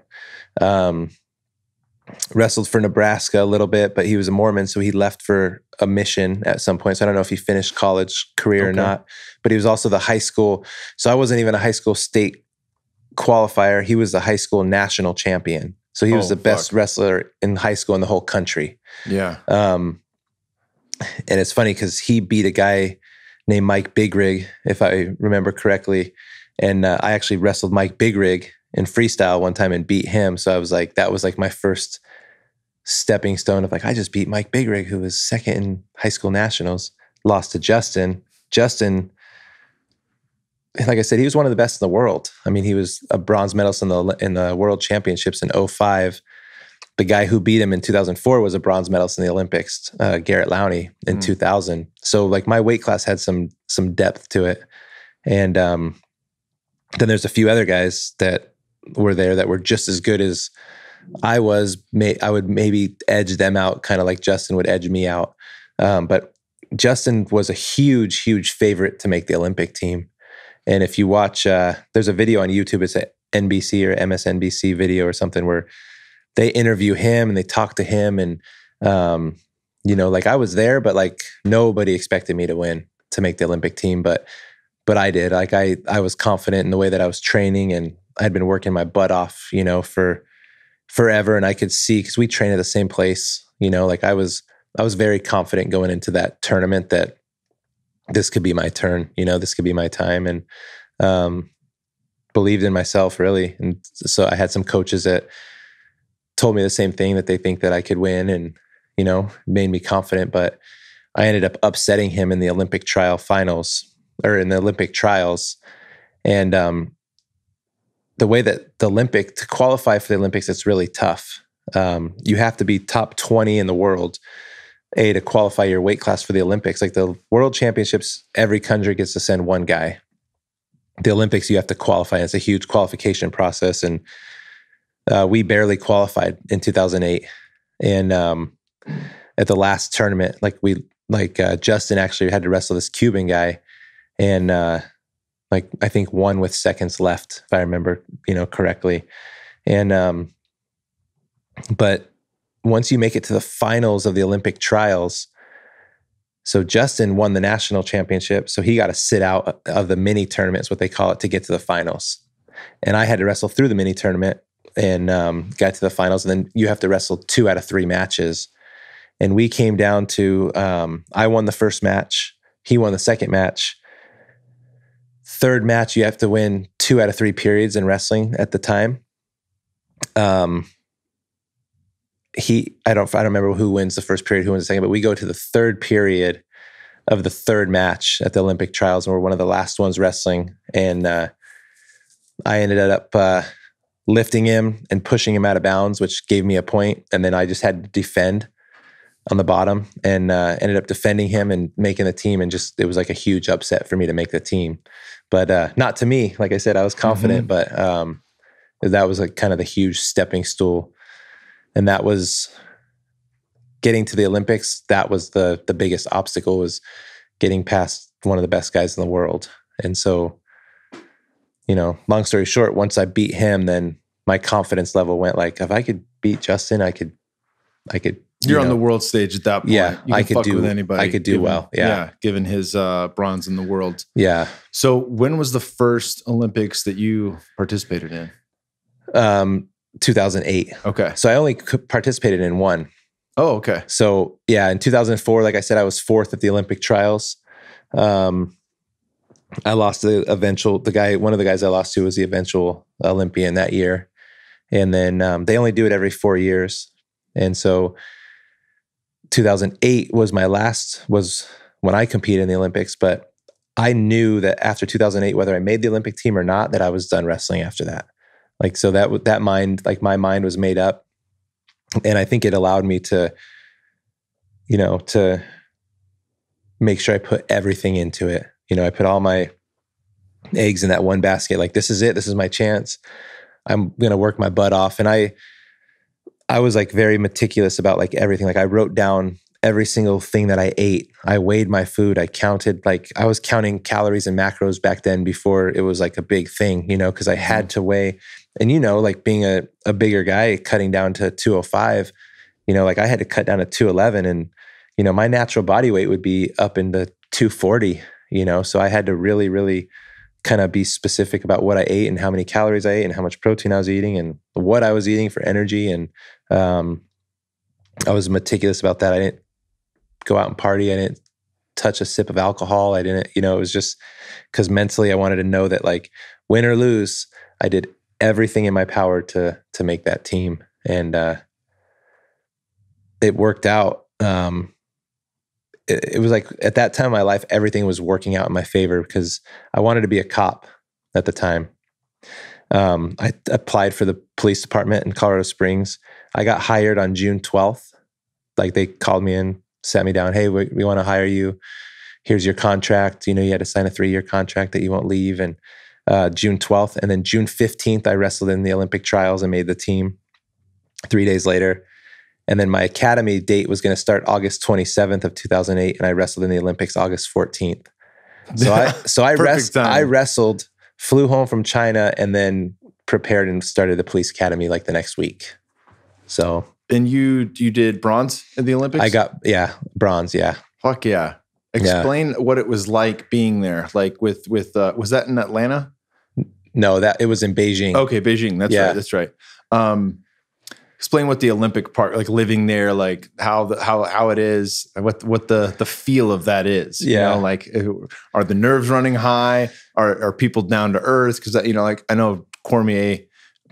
Wrestled for Nebraska a little bit, but he was a Mormon, so he left for a mission at some point. So I don't know if he finished college career or not, but he was also the high school. So I wasn't even a high school state qualifier. He was the high school national champion. So he was the best wrestler in high school in the whole country. Yeah. And it's funny because he beat a guy named Mike Bigrig, if I remember correctly. And I actually wrestled Mike Bigrig in freestyle one time and beat him. So I was like, that was like my first stepping stone of like, I just beat Mike Bigrig, who was second in high school nationals, lost to Justin. Justin, like I said, he was one of the best in the world. I mean, he was a bronze medalist in the World Championships in 2005. The guy who beat him in 2004 was a bronze medalist in the Olympics, Garrett Lowney, in 2000. So like my weight class had some depth to it. And then there's a few other guys that were there that were just as good as I was. I would maybe edge them out, kind of like Justin would edge me out. But Justin was a huge, huge favorite to make the Olympic team. And if you watch, there's a video on YouTube, it's an NBC or MSNBC video or something where they interview him and they talk to him. And, like I was there, but like nobody expected me to win to make the Olympic team. But I did. Like I was confident in the way that I was training, and I'd been working my butt off, for forever. And I could see, because we train at the same place, like I was very confident going into that tournament that this could be my turn, this could be my time. And believed in myself, really. And so I had some coaches that told me the same thing, that they think that I could win, and, made me confident. But I ended up upsetting him in the Olympic trial finals, or in the Olympic trials. And the way that to qualify for the Olympics, it's really tough. You have to be top 20 in the world, to qualify your weight class for the Olympics. Like the World Championships, every country gets to send one guy. The Olympics, you have to qualify. It's a huge qualification process. And we barely qualified in 2008. And at the last tournament, Justin actually had to wrestle this Cuban guy, and I think won with seconds left, if I remember, correctly. And but once you make it to the finals of the Olympic trials, so Justin won the national championship, so he got to sit out of the mini tournaments, what they call it, to get to the finals. And I had to wrestle through the mini tournament and got to the finals. And then you have to wrestle 2 out of 3 matches. And we came down to, I won the first match, he won the second match. third match, you have to win 2 out of 3 periods in wrestling at the time. I don't remember who wins the first period, who wins the second, but we go to the third period of the third match at the Olympic trials, and we're one of the last ones wrestling. And I ended up lifting him and pushing him out of bounds, which gave me a point. And then I just had to defend on the bottom, and ended up defending him and making the team. And just, it was like a huge upset for me to make the team, but not to me. Like I said, I was confident, but that was like kind of the huge stepping stool. And that was getting to the Olympics. That was the biggest obstacle, was getting past one of the best guys in the world. And so, long story short, once I beat him, then my confidence level went like, if I could beat Justin, I could. You're on the world stage at that point. Yeah, I could do with anybody. I could do well. Yeah, given his bronze in the world. Yeah. So when was the first Olympics that you participated in? 2008. Okay. So I only participated in one. Oh, okay. So yeah, in 2004, like I said, I was 4th at the Olympic trials. I lost one of the guys I lost to was the eventual Olympian that year. And then they only do it every 4 years. And so 2008 was was when I competed in the Olympics, but I knew that after 2008, whether I made the Olympic team or not, that I was done wrestling after that. Like, so that mind, like my mind was made up. And I think it allowed me to, to make sure I put everything into it. I put all my eggs in that one basket. Like, this is it. This is my chance. I'm going to work my butt off. And I was like very meticulous about like everything. Like, I wrote down every single thing that I ate. I weighed my food. I counted, like, I was counting calories and macros back then before it was like a big thing, because I had to weigh. And, like being a bigger guy, cutting down to 205, like I had to cut down to 211, and, my natural body weight would be up in the 240, so I had to really, really kind of be specific about what I ate and how many calories I ate and how much protein I was eating and what I was eating for energy. And I was meticulous about that. I didn't go out and party. I didn't touch a sip of alcohol. I didn't, it was just because mentally I wanted to know that, like, win or lose, I did everything in my power to make that team. And it worked out. It was like, at that time in my life, everything was working out in my favor because I wanted to be a cop at the time. I applied for the police department in Colorado Springs. I got hired on June 12th. Like, they called me in, sat me down. Hey, we want to hire you. Here's your contract. You had to sign a 3-year contract that you won't leave. And June 12th. And then June 15th, I wrestled in the Olympic trials and made the team 3 days later. And then my academy date was going to start August 27th of 2008. And I wrestled in the Olympics August 14th. So I wrestled, flew home from China, and then prepared and started the police academy like the next week. So. And you did bronze in the Olympics? I got, bronze. Yeah. Fuck yeah. Explain what it was like being there. Like with was that in Atlanta? No, it was in Beijing. Okay, Beijing. That's right. Explain what the Olympic part, like living there, like how it is, what the feel of that is. Yeah. Like, are the nerves running high? Are people down to earth? Because like I know Cormier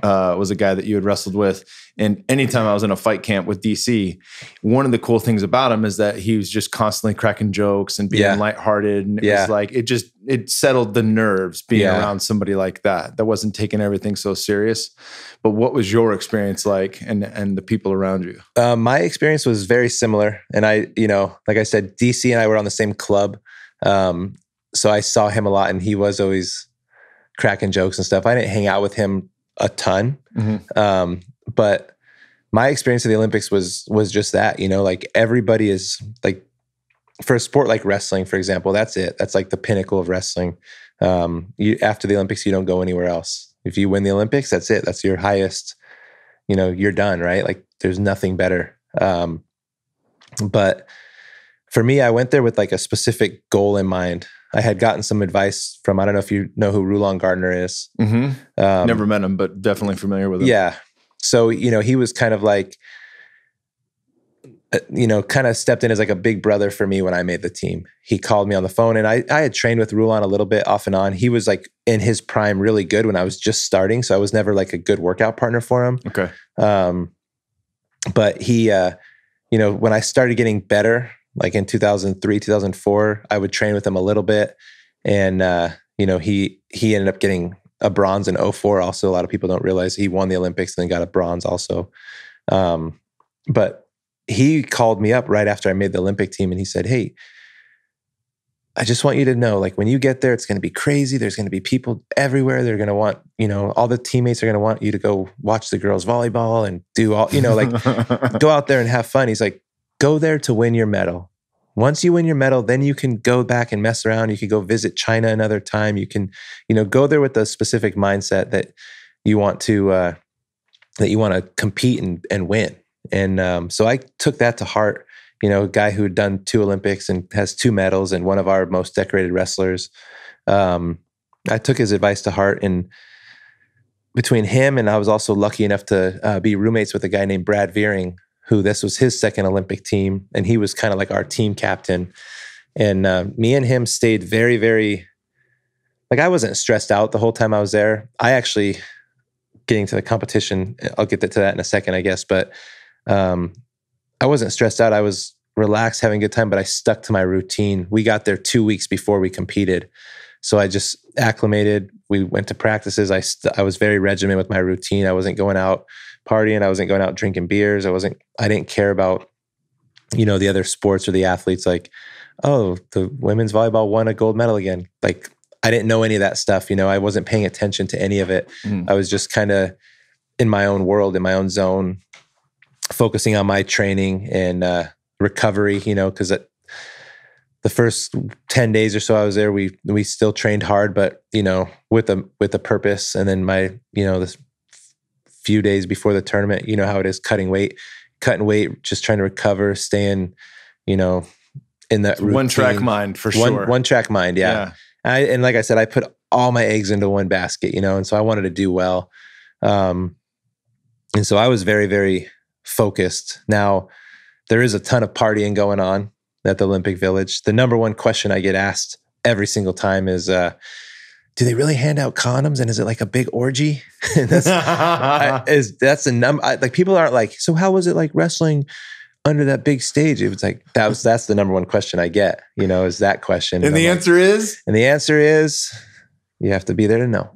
was a guy that you had wrestled with. And anytime I was in a fight camp with DC, one of the cool things about him is that he was just constantly cracking jokes and being lighthearted. And it was like, it settled the nerves being around somebody like that wasn't taking everything so serious. But what was your experience like and the people around you? My experience was very similar. And I, like I said, DC and I were on the same club. So I saw him a lot, and he was always cracking jokes and stuff. I didn't hang out with him a ton. Mm-hmm. But my experience at the Olympics was just that, like, everybody is like, for a sport like wrestling, for example, that's it. That's like the pinnacle of wrestling. After the Olympics, you don't go anywhere else. If you win the Olympics, that's it. That's your highest, you're done, right? Like, there's nothing better. But for me, I went there with like a specific goal in mind. I had gotten some advice from, I don't know if you know who Rulon Gardner is. Mm-hmm. Never met him, but definitely familiar with him. Yeah. So, he was kind of like, kind of stepped in as like a big brother for me when I made the team. He called me on the phone, and I had trained with Rulon a little bit off and on. He was like in his prime really good when I was just starting. So I was never like a good workout partner for him. Okay. But he, when I started getting better, like in 2003, 2004, I would train with him a little bit. And, he ended up getting a bronze in 2004. Also, a lot of people don't realize he won the Olympics and then got a bronze also. But he called me up right after I made the Olympic team, and he said, "Hey, I just want you to know, like, when you get there, it's going to be crazy. There's going to be people everywhere. They're going to want, all the teammates are going to want you to go watch the girls volleyball and do all, like go out there and have fun." He's like, "Go there to win your medal. Once you win your medal, then you can go back and mess around. You can go visit China another time. You can, go there with a specific mindset that you want to compete and win." And so I took that to heart. A guy who had done 2 Olympics and has 2 medals and one of our most decorated wrestlers. I took his advice to heart, and between him and I was also lucky enough to be roommates with a guy named Brad Veering, who this was his second Olympic team, and he was kind of like our team captain. And me and him stayed very, very, like, I wasn't stressed out the whole time I was there. I actually, getting to the competition, I'll get to that in a second, I guess, but I wasn't stressed out. I was relaxed, having a good time, but I stuck to my routine. We got there 2 weeks before we competed. So I just acclimated. We went to practices. I was very regimented with my routine. I wasn't going out partying. I wasn't going out drinking beers. I didn't care about, the other sports or the athletes. Like, oh, the women's volleyball won a gold medal again. Like, I didn't know any of that stuff. I wasn't paying attention to any of it. I was just kind of in my own world, in my own zone, focusing on my training and recovery, because the first 10 days or so I was there, we still trained hard, but, with a purpose. And then this few days before the tournament, how it is, cutting weight, just trying to recover, staying, in that routine. One track mind for sure. One track mind. Yeah. And like I said, I put all my eggs into one basket, and so I wanted to do well. And so I was very, very focused. Now, there is a ton of partying going on at the Olympic Village. The number one question I get asked every single time is, do they really hand out condoms? And is it like a big orgy? And that's the number. Like, people aren't like, so how was it like wrestling under that big stage? It was like, that's the number one question I get, is that question. And the answer is? And the answer is, you have to be there to know.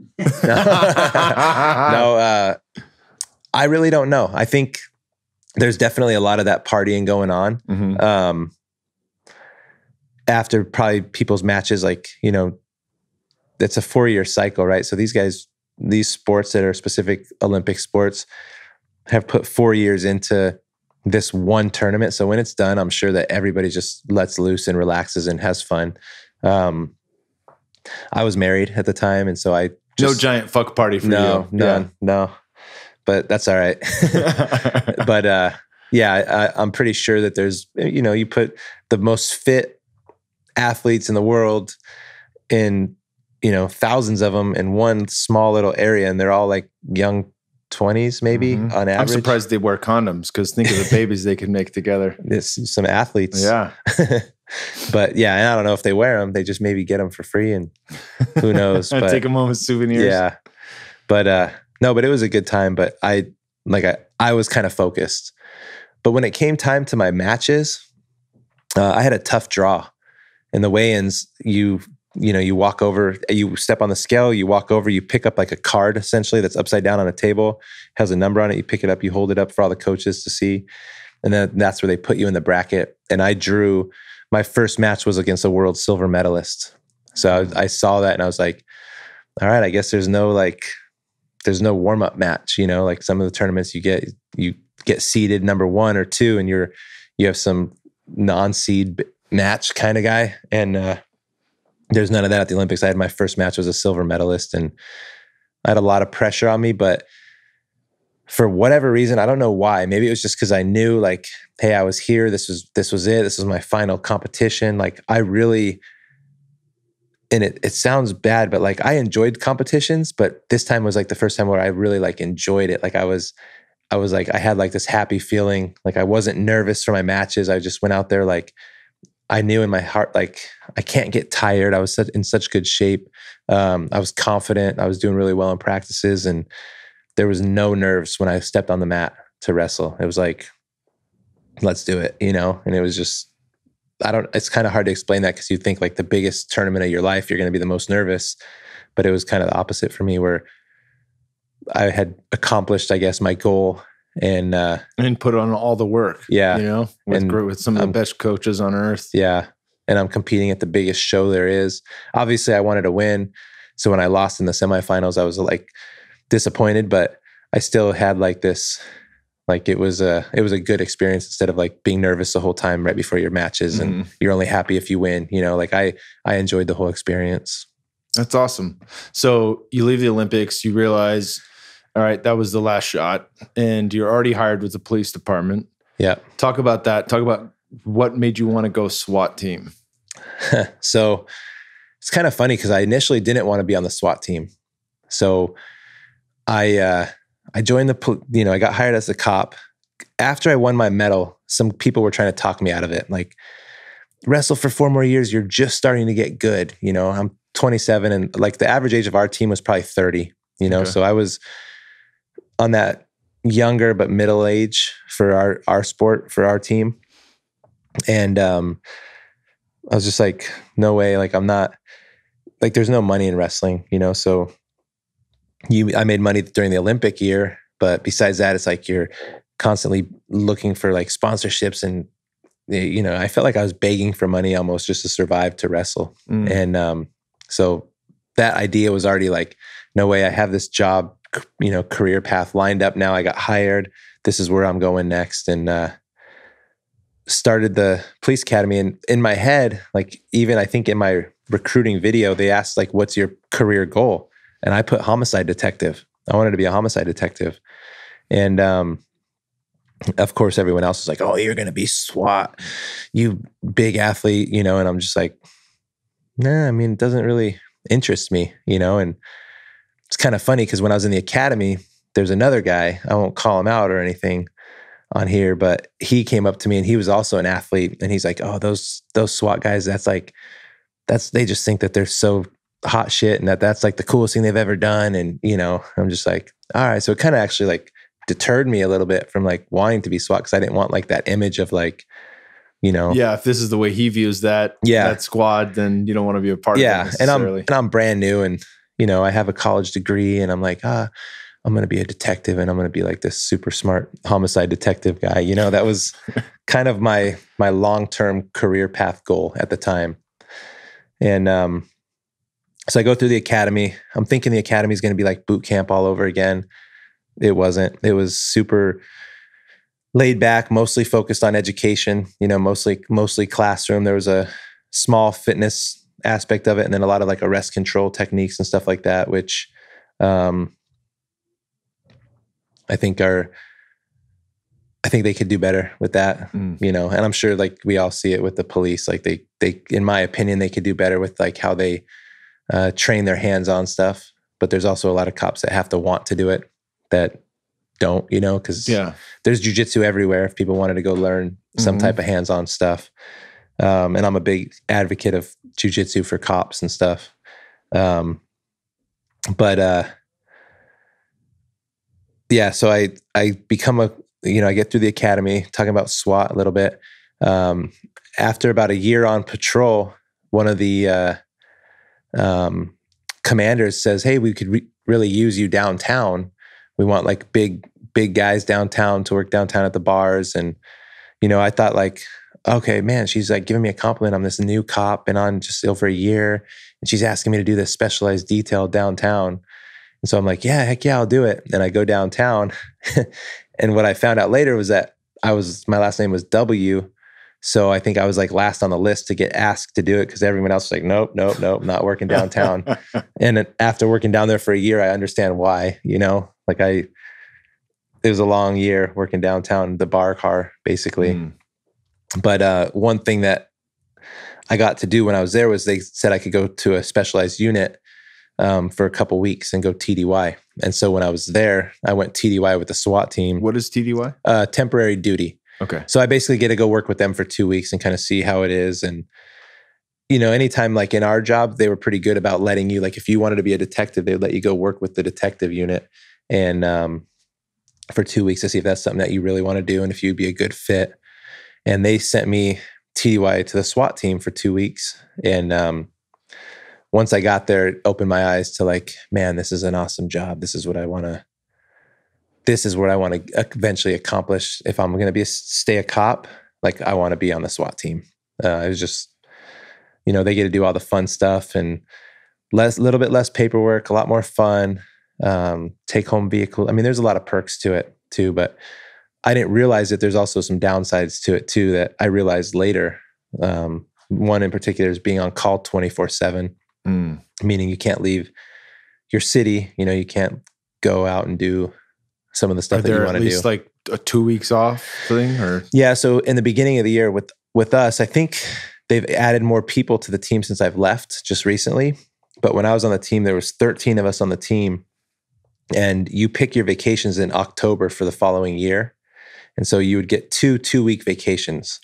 No, I really don't know. I think there's definitely a lot of that partying going on. Mm-hmm. After probably people's matches, like, it's a 4-year cycle, right? So these sports that are specific Olympic sports have put 4 years into this one tournament. So when it's done, I'm sure that everybody just lets loose and relaxes and has fun. I was married at the time, and so no giant fuck party for you. No. But that's all right. But I'm pretty sure that there's, you put the most fit athletes in the world in, thousands of them in one small little area, and they're all like young 20s maybe on average. I'm surprised they wear condoms, because think of the babies they could make together. It's some athletes. Yeah. But and I don't know if they wear them. They just maybe get them for free, and who knows. But take them home as souvenirs. Yeah. But no, but it was a good time. But I was kind of focused. But when it came time to my matches, I had a tough draw. In the weigh-ins, you walk over, you step on the scale, you walk over, you pick up like a card essentially that's upside down on a table, has a number on it. You pick it up, you hold it up for all the coaches to see. And then that's where they put you in the bracket. And my first match was against a world silver medalist. So I saw that and I was like, all right, I guess there's no warm-up match, like some of the tournaments you get seeded number 1 or 2, and you have some non-seed match kind of guy. And there's none of that at the Olympics. I had my first match was a silver medalist, and I had a lot of pressure on me, but for whatever reason, I don't know why. Maybe it was just because I knew, like, hey, I was here. This was it. This was my final competition. Like, I really, and it sounds bad, but like, I enjoyed competitions, but this time was like the first time where I really like enjoyed it. Like, I was like, I had like this happy feeling. Like I wasn't nervous for my matches. I just went out there like I knew in my heart, like I can't get tired. I was in such good shape. I was confident. I was doing really well in practices, and there was no nerves when I stepped on the mat to wrestle. It was like, let's do it, you know? And it was just, it's kind of hard to explain that because you think like the biggest tournament of your life, you're going to be the most nervous. But it was kind of the opposite for me, where I had accomplished, I guess, my goal and put on all the work. Yeah. You know, with some of the best coaches on earth. Yeah. And I'm competing at the biggest show there is. Obviously I wanted to win. So when I lost in the semifinals, I was like disappointed, but I still had like this, like it was a good experience instead of like being nervous the whole time right before your matches and you're only happy if you win, you know, like I enjoyed the whole experience. That's awesome. So you leave the Olympics, you realize, all right, that was the last shot, and you're already hired with the police department. Yeah. Talk about that. Talk about what made you want to go SWAT team. So it's kind of funny because I initially didn't want to be on the SWAT team. So I joined I got hired as a cop. After I won my medal, some people were trying to talk me out of it. Like, wrestle for 4 more years, you're just starting to get good. You know, I'm 27 and like the average age of our team was probably 30, you know? Okay. So I was on that younger but middle age for our sport, for our team. And I was just like, no way, like I'm not, like there's no money in wrestling, you know? So I made money during the Olympic year, but besides that, it's like you're constantly looking for like sponsorships and, you know, I felt like I was begging for money almost just to survive to wrestle. And so that idea was already like, no way, I have this job, you know, career path lined up now. I got hired. This is where I'm going next. And started the police academy. And in my head, like even I think in my recruiting video, they asked like, what's your career goal? And I put homicide detective. I wanted to be a homicide detective. And of course, everyone else was like, oh, you're going to be SWAT, you big athlete, you know? And I'm just like, nah, I mean, it doesn't really interest me, you know? And it's kind of funny because when I was in the academy, there's another guy, I won't call him out or anything on here, but he came up to me and he was also an athlete. And he's like, oh, those SWAT guys, they just think that they're so hot shit and that's like the coolest thing they've ever done. And, you know, I'm just like, all right. So it kind of actually like deterred me a little bit from like wanting to be SWAT because I didn't want like that image of like, you know. Yeah, if this is the way he views that squad, then you don't want to be a part of it necessarily. And I'm brand new and, you know, I have a college degree and I'm like, I'm going to be a detective and I'm going to be like this super smart homicide detective guy. You know, that was kind of my long-term career path goal at the time. And so I go through the academy. I'm thinking the academy is going to be like boot camp all over again. It wasn't. It was super laid back, mostly focused on education, you know, mostly classroom. There was a small fitness aspect of it and then a lot of like arrest control techniques and stuff like that, which I think they could do better with that, you know, and I'm sure like we all see it with the police. Like they, in my opinion, they could do better with like how they train their hands on stuff, but there's also a lot of cops that have to want to do it that don't, you know, because there's jiu-jitsu everywhere if people wanted to go learn some type of hands-on stuff. And I'm a big advocate of jiu-jitsu for cops and stuff. So I become I get through the academy, talking about SWAT a little bit. After about a year on patrol, one of the commanders says, hey, we could really use you downtown. We want like big guys downtown to work downtown at the bars. And, you know, I thought like, okay, man, she's like giving me a compliment. I'm this new cop, been on just over a year. And she's asking me to do this specialized detail downtown. And so I'm like, yeah, heck yeah, I'll do it. And I go downtown. And what I found out later was that my last name was W. So I think I was like last on the list to get asked to do it because everyone else was like, nope, not working downtown. And after working down there for a year, I understand why, you know, like it was a long year working downtown, the bar car, basically. But one thing that I got to do when I was there was they said I could go to a specialized unit for a couple weeks and go TDY. And so when I was there, I went TDY with the SWAT team. What is TDY? Temporary duty. Okay. So I basically get to go work with them for 2 weeks and kind of see how it is. And, anytime like in our job, they were pretty good about letting you, like if you wanted to be a detective, they'd let you go work with the detective unit and for 2 weeks to see if that's something that you really want to do and if you'd be a good fit. And they sent me TDY to the SWAT team for 2 weeks. And once I got there, it opened my eyes to like, man, this is an awesome job. This is what I want to eventually accomplish. If I'm going to stay a cop, like I want to be on the SWAT team. It was just, they get to do all the fun stuff and little bit less paperwork, a lot more fun, take home vehicle. I mean, there's a lot of perks to it too, but I didn't realize that there's also some downsides to it too, that I realized later. One in particular is being on call 24/7, meaning you can't leave your city. You can't go out and do some of the stuff that you want to do. At least like a 2 weeks off thing, or yeah. So in the beginning of the year with us, I think they've added more people to the team since I've left just recently. But when I was on the team, there was 13 of us on the team, and you pick your vacations in October for the following year. And so you would get 2-week vacations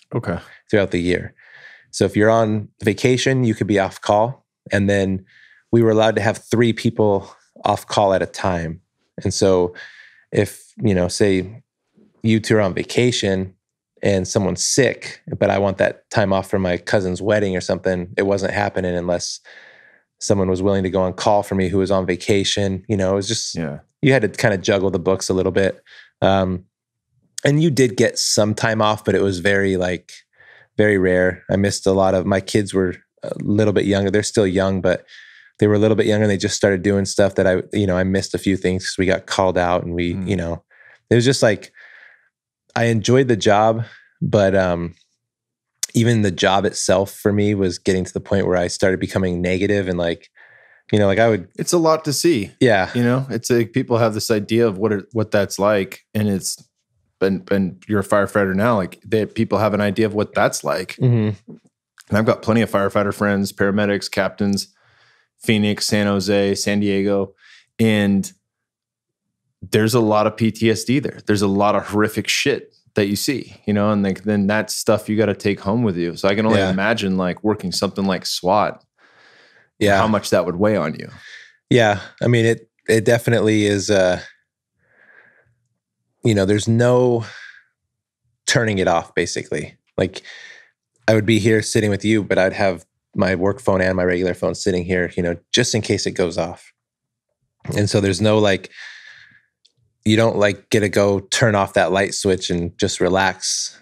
throughout the year. So if you're on vacation, you could be off call. And then we were allowed to have 3 people off call at a time. And so if, say you two are on vacation and someone's sick, but I want that time off for my cousin's wedding or something, it wasn't happening unless someone was willing to go on call for me who was on vacation. It was just, you had to kind of juggle the books a little bit. And you did get some time off, but it was very rare. I missed a lot of, my kids were a little bit younger. They're still young, but they were a little bit younger and they just started doing stuff that I missed a few things because we got called out and we, it was just like, I enjoyed the job, but even the job itself for me was getting to the point where I started becoming negative and it's a lot to see. Yeah. It's like people have this idea of what that's like. And it's been you're a firefighter now, like people have an idea of what that's like. Mm-hmm. And I've got plenty of firefighter friends, paramedics, captains, Phoenix, San Jose, San Diego. And there's a lot of PTSD there. There's a lot of horrific shit that you see, and then that's stuff you got to take home with you. So I can only imagine like working something like SWAT. Yeah. How much that would weigh on you. Yeah. I mean, it definitely is, there's no turning it off basically. Like I would be here sitting with you, but I'd have my work phone and my regular phone sitting here, just in case it goes off. And so there's no you don't get to go turn off that light switch and just relax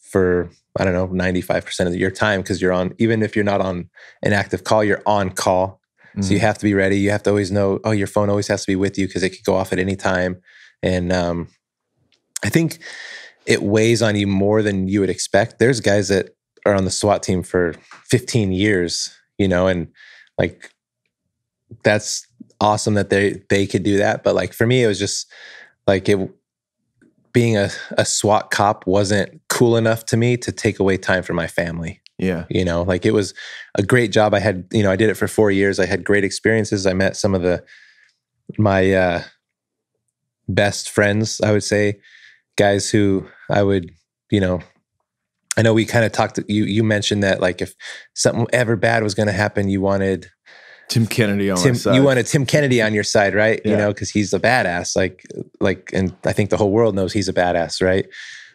for, 95% of your time. Cause you're on, even if you're not on an active call, you're on call. Mm-hmm. So you have to be ready. You have to always know, your phone always has to be with you cause it could go off at any time. And I think it weighs on you more than you would expect. There's guys that are on the SWAT team for 15 years, and that's awesome that they could do that. But for me, it was just being a SWAT cop wasn't cool enough to me to take away time from my family. Yeah. It was a great job. I had, I did it for 4 years. I had great experiences. I met some of my best friends, I would say, guys who I would, I know we kind of talked, you mentioned that if something ever bad was going to happen, you wanted Tim Kennedy on my side. You wanted Tim Kennedy on your side, right? Yeah. Because he's a badass. And I think the whole world knows he's a badass, right?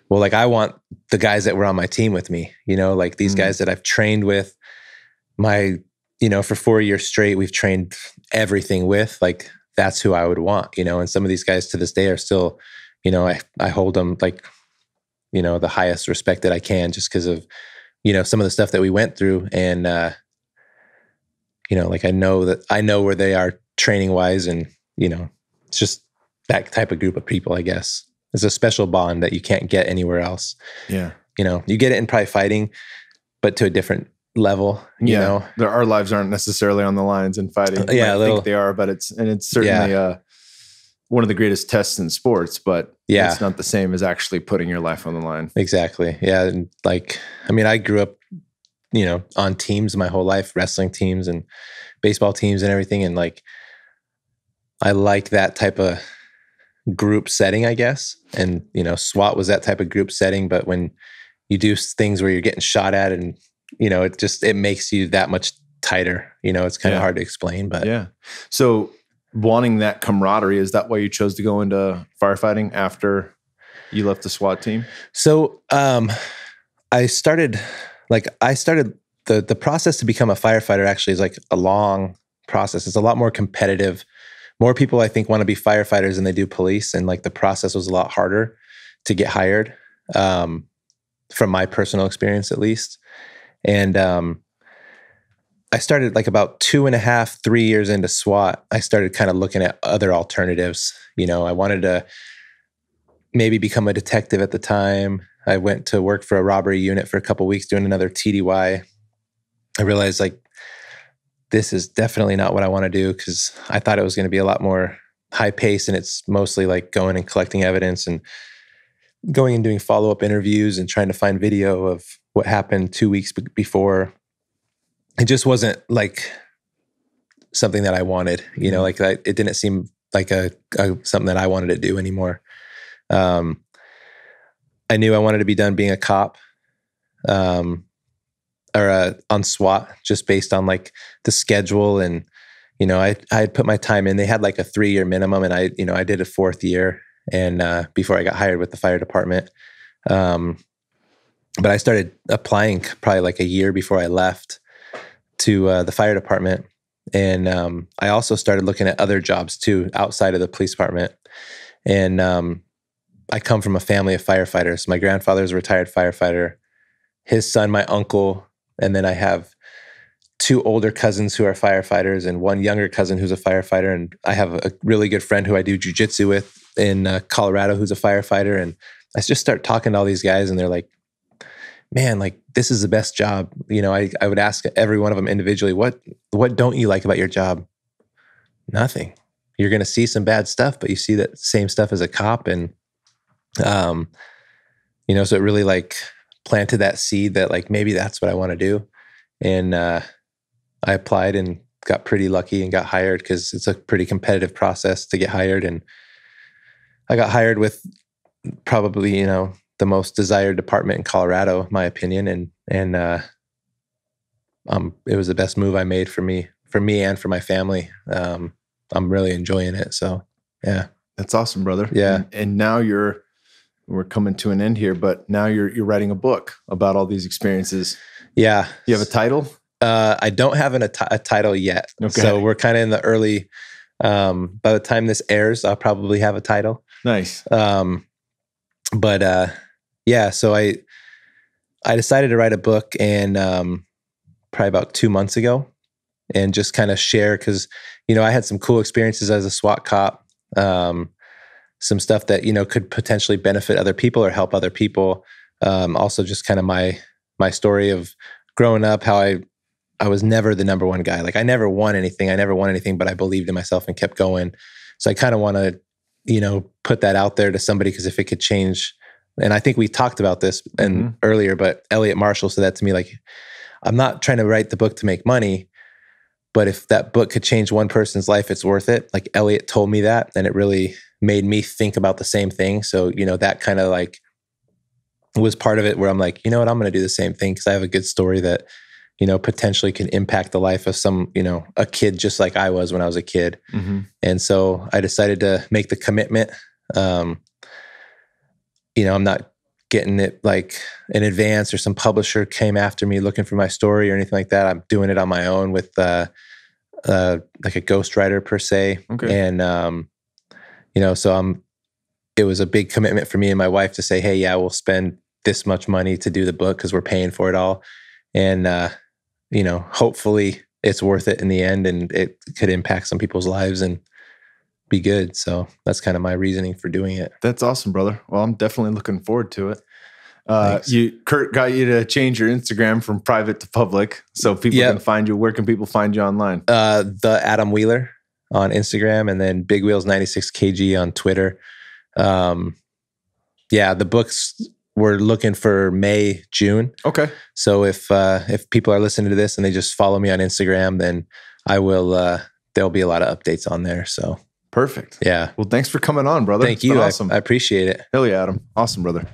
Well, I want the guys that were on my team with me, these guys that I've trained with for 4 years straight, we've trained everything with, that's who I would want, and some of these guys to this day are still, I hold them the highest respect that I can just because of, some of the stuff that we went through. And, I know where they are training wise and, it's just that type of group of people, I guess. It's a special bond that you can't get anywhere else. Yeah. You get it in probably fighting, but to a different level, you know. Our lives aren't necessarily on the lines in fighting. I think they are, but it's certainly one of the greatest tests in sports, but it's not the same as actually putting your life on the line. Exactly. Yeah. And I grew up, on teams my whole life, wrestling teams and baseball teams and everything. And I like that type of group setting, I guess. And, SWAT was that type of group setting, but when you do things where you're getting shot at and, it makes you that much tighter. It's kind of hard to explain, but yeah. So wanting that camaraderie, is that why you chose to go into firefighting after you left the SWAT team? So, I started the process to become a firefighter actually is like a long process. It's a lot more competitive. More people, I think, want to be firefighters than they do police. And like the process was a lot harder to get hired, from my personal experience, at least. And, I started like about 2.5, 3 years into SWAT. I started kind of looking at other alternatives. I wanted to maybe become a detective at the time. I went to work for a robbery unit for a couple of weeks doing another TDY. I realized like, this is definitely not what I want to do, because I thought it was going to be a lot more high pace, and it's mostly like going and collecting evidence and going and doing follow-up interviews and trying to find video of what happened 2 weeks before. It just wasn't like something that I wanted, it didn't seem like a something that I wanted to do anymore. I knew I wanted to be done being a cop, on SWAT, just based on like the schedule. And, I had put my time in. They had like a 3-year minimum, and I did a 4th year, and before I got hired with the fire department. But I started applying probably like a year before I left to the fire department. And I also started looking at other jobs too, outside of the police department. And I come from a family of firefighters. My grandfather's a retired firefighter, his son, my uncle, and then I have 2 older cousins who are firefighters and 1 younger cousin who's a firefighter. And I have a really good friend who I do jiu-jitsu with in Colorado who's a firefighter. And I just start talking to all these guys, and they're like, man, like this is the best job. I would ask every one of them individually, what don't you like about your job? Nothing. You're going to see some bad stuff, but you see that same stuff as a cop. And, so it really like planted that seed that like, maybe that's what I want to do. And, I applied and got pretty lucky and got hired, because it's a pretty competitive process to get hired. And I got hired with probably, the most desired department in Colorado, in my opinion. And it was the best move I made for me and for my family. I'm really enjoying it. So yeah. That's awesome, brother. Yeah. And now we're coming to an end here, but now you're writing a book about all these experiences. Yeah. You have a title? I don't have a title yet. Okay. So we're kind of in the early, by the time this airs, I'll probably have a title. Nice. Yeah, so I decided to write a book, and probably about 2 months ago, and just kind of share, because I had some cool experiences as a SWAT cop, some stuff that could potentially benefit other people or help other people. Also, just kind of my story of growing up, how I was never the number one guy. Like I never won anything, but I believed in myself and kept going. So I kind of want to put that out there to somebody, because if it could change. And I think we talked about this earlier, but Elliot Marshall said that to me, like, I'm not trying to write the book to make money, but if that book could change one person's life, it's worth it. Like Elliot told me that, and it really made me think about the same thing. So, that kind of like was part of it, where I'm like, you know what, I'm going to do the same thing, because I have a good story that, potentially can impact the life of some, a kid just like I was when I was a kid. Mm-hmm. And so I decided to make the commitment. I'm not getting it like in advance, or some publisher came after me looking for my story or anything like that. I'm doing it on my own with like a ghostwriter per se. Okay. And, so it was a big commitment for me and my wife to say, hey, yeah, we'll spend this much money to do the book, because we're paying for it all. And, hopefully it's worth it in the end, and it could impact some people's lives and be good. So that's kind of my reasoning for doing it. That's awesome, brother. Well, I'm definitely looking forward to it. Kurt got you to change your Instagram from private to public, so people can find you. Where can people find you online? The Adam Wheeler on Instagram, and then Big Wheels 96 kg on Twitter. The books we're looking for May, June. Okay. So if people are listening to this and they just follow me on Instagram, then I will. There'll be a lot of updates on there. So. Perfect. Yeah. Well, thanks for coming on, brother. Thank you. Awesome. I appreciate it. Hell yeah, Adam. Awesome, brother.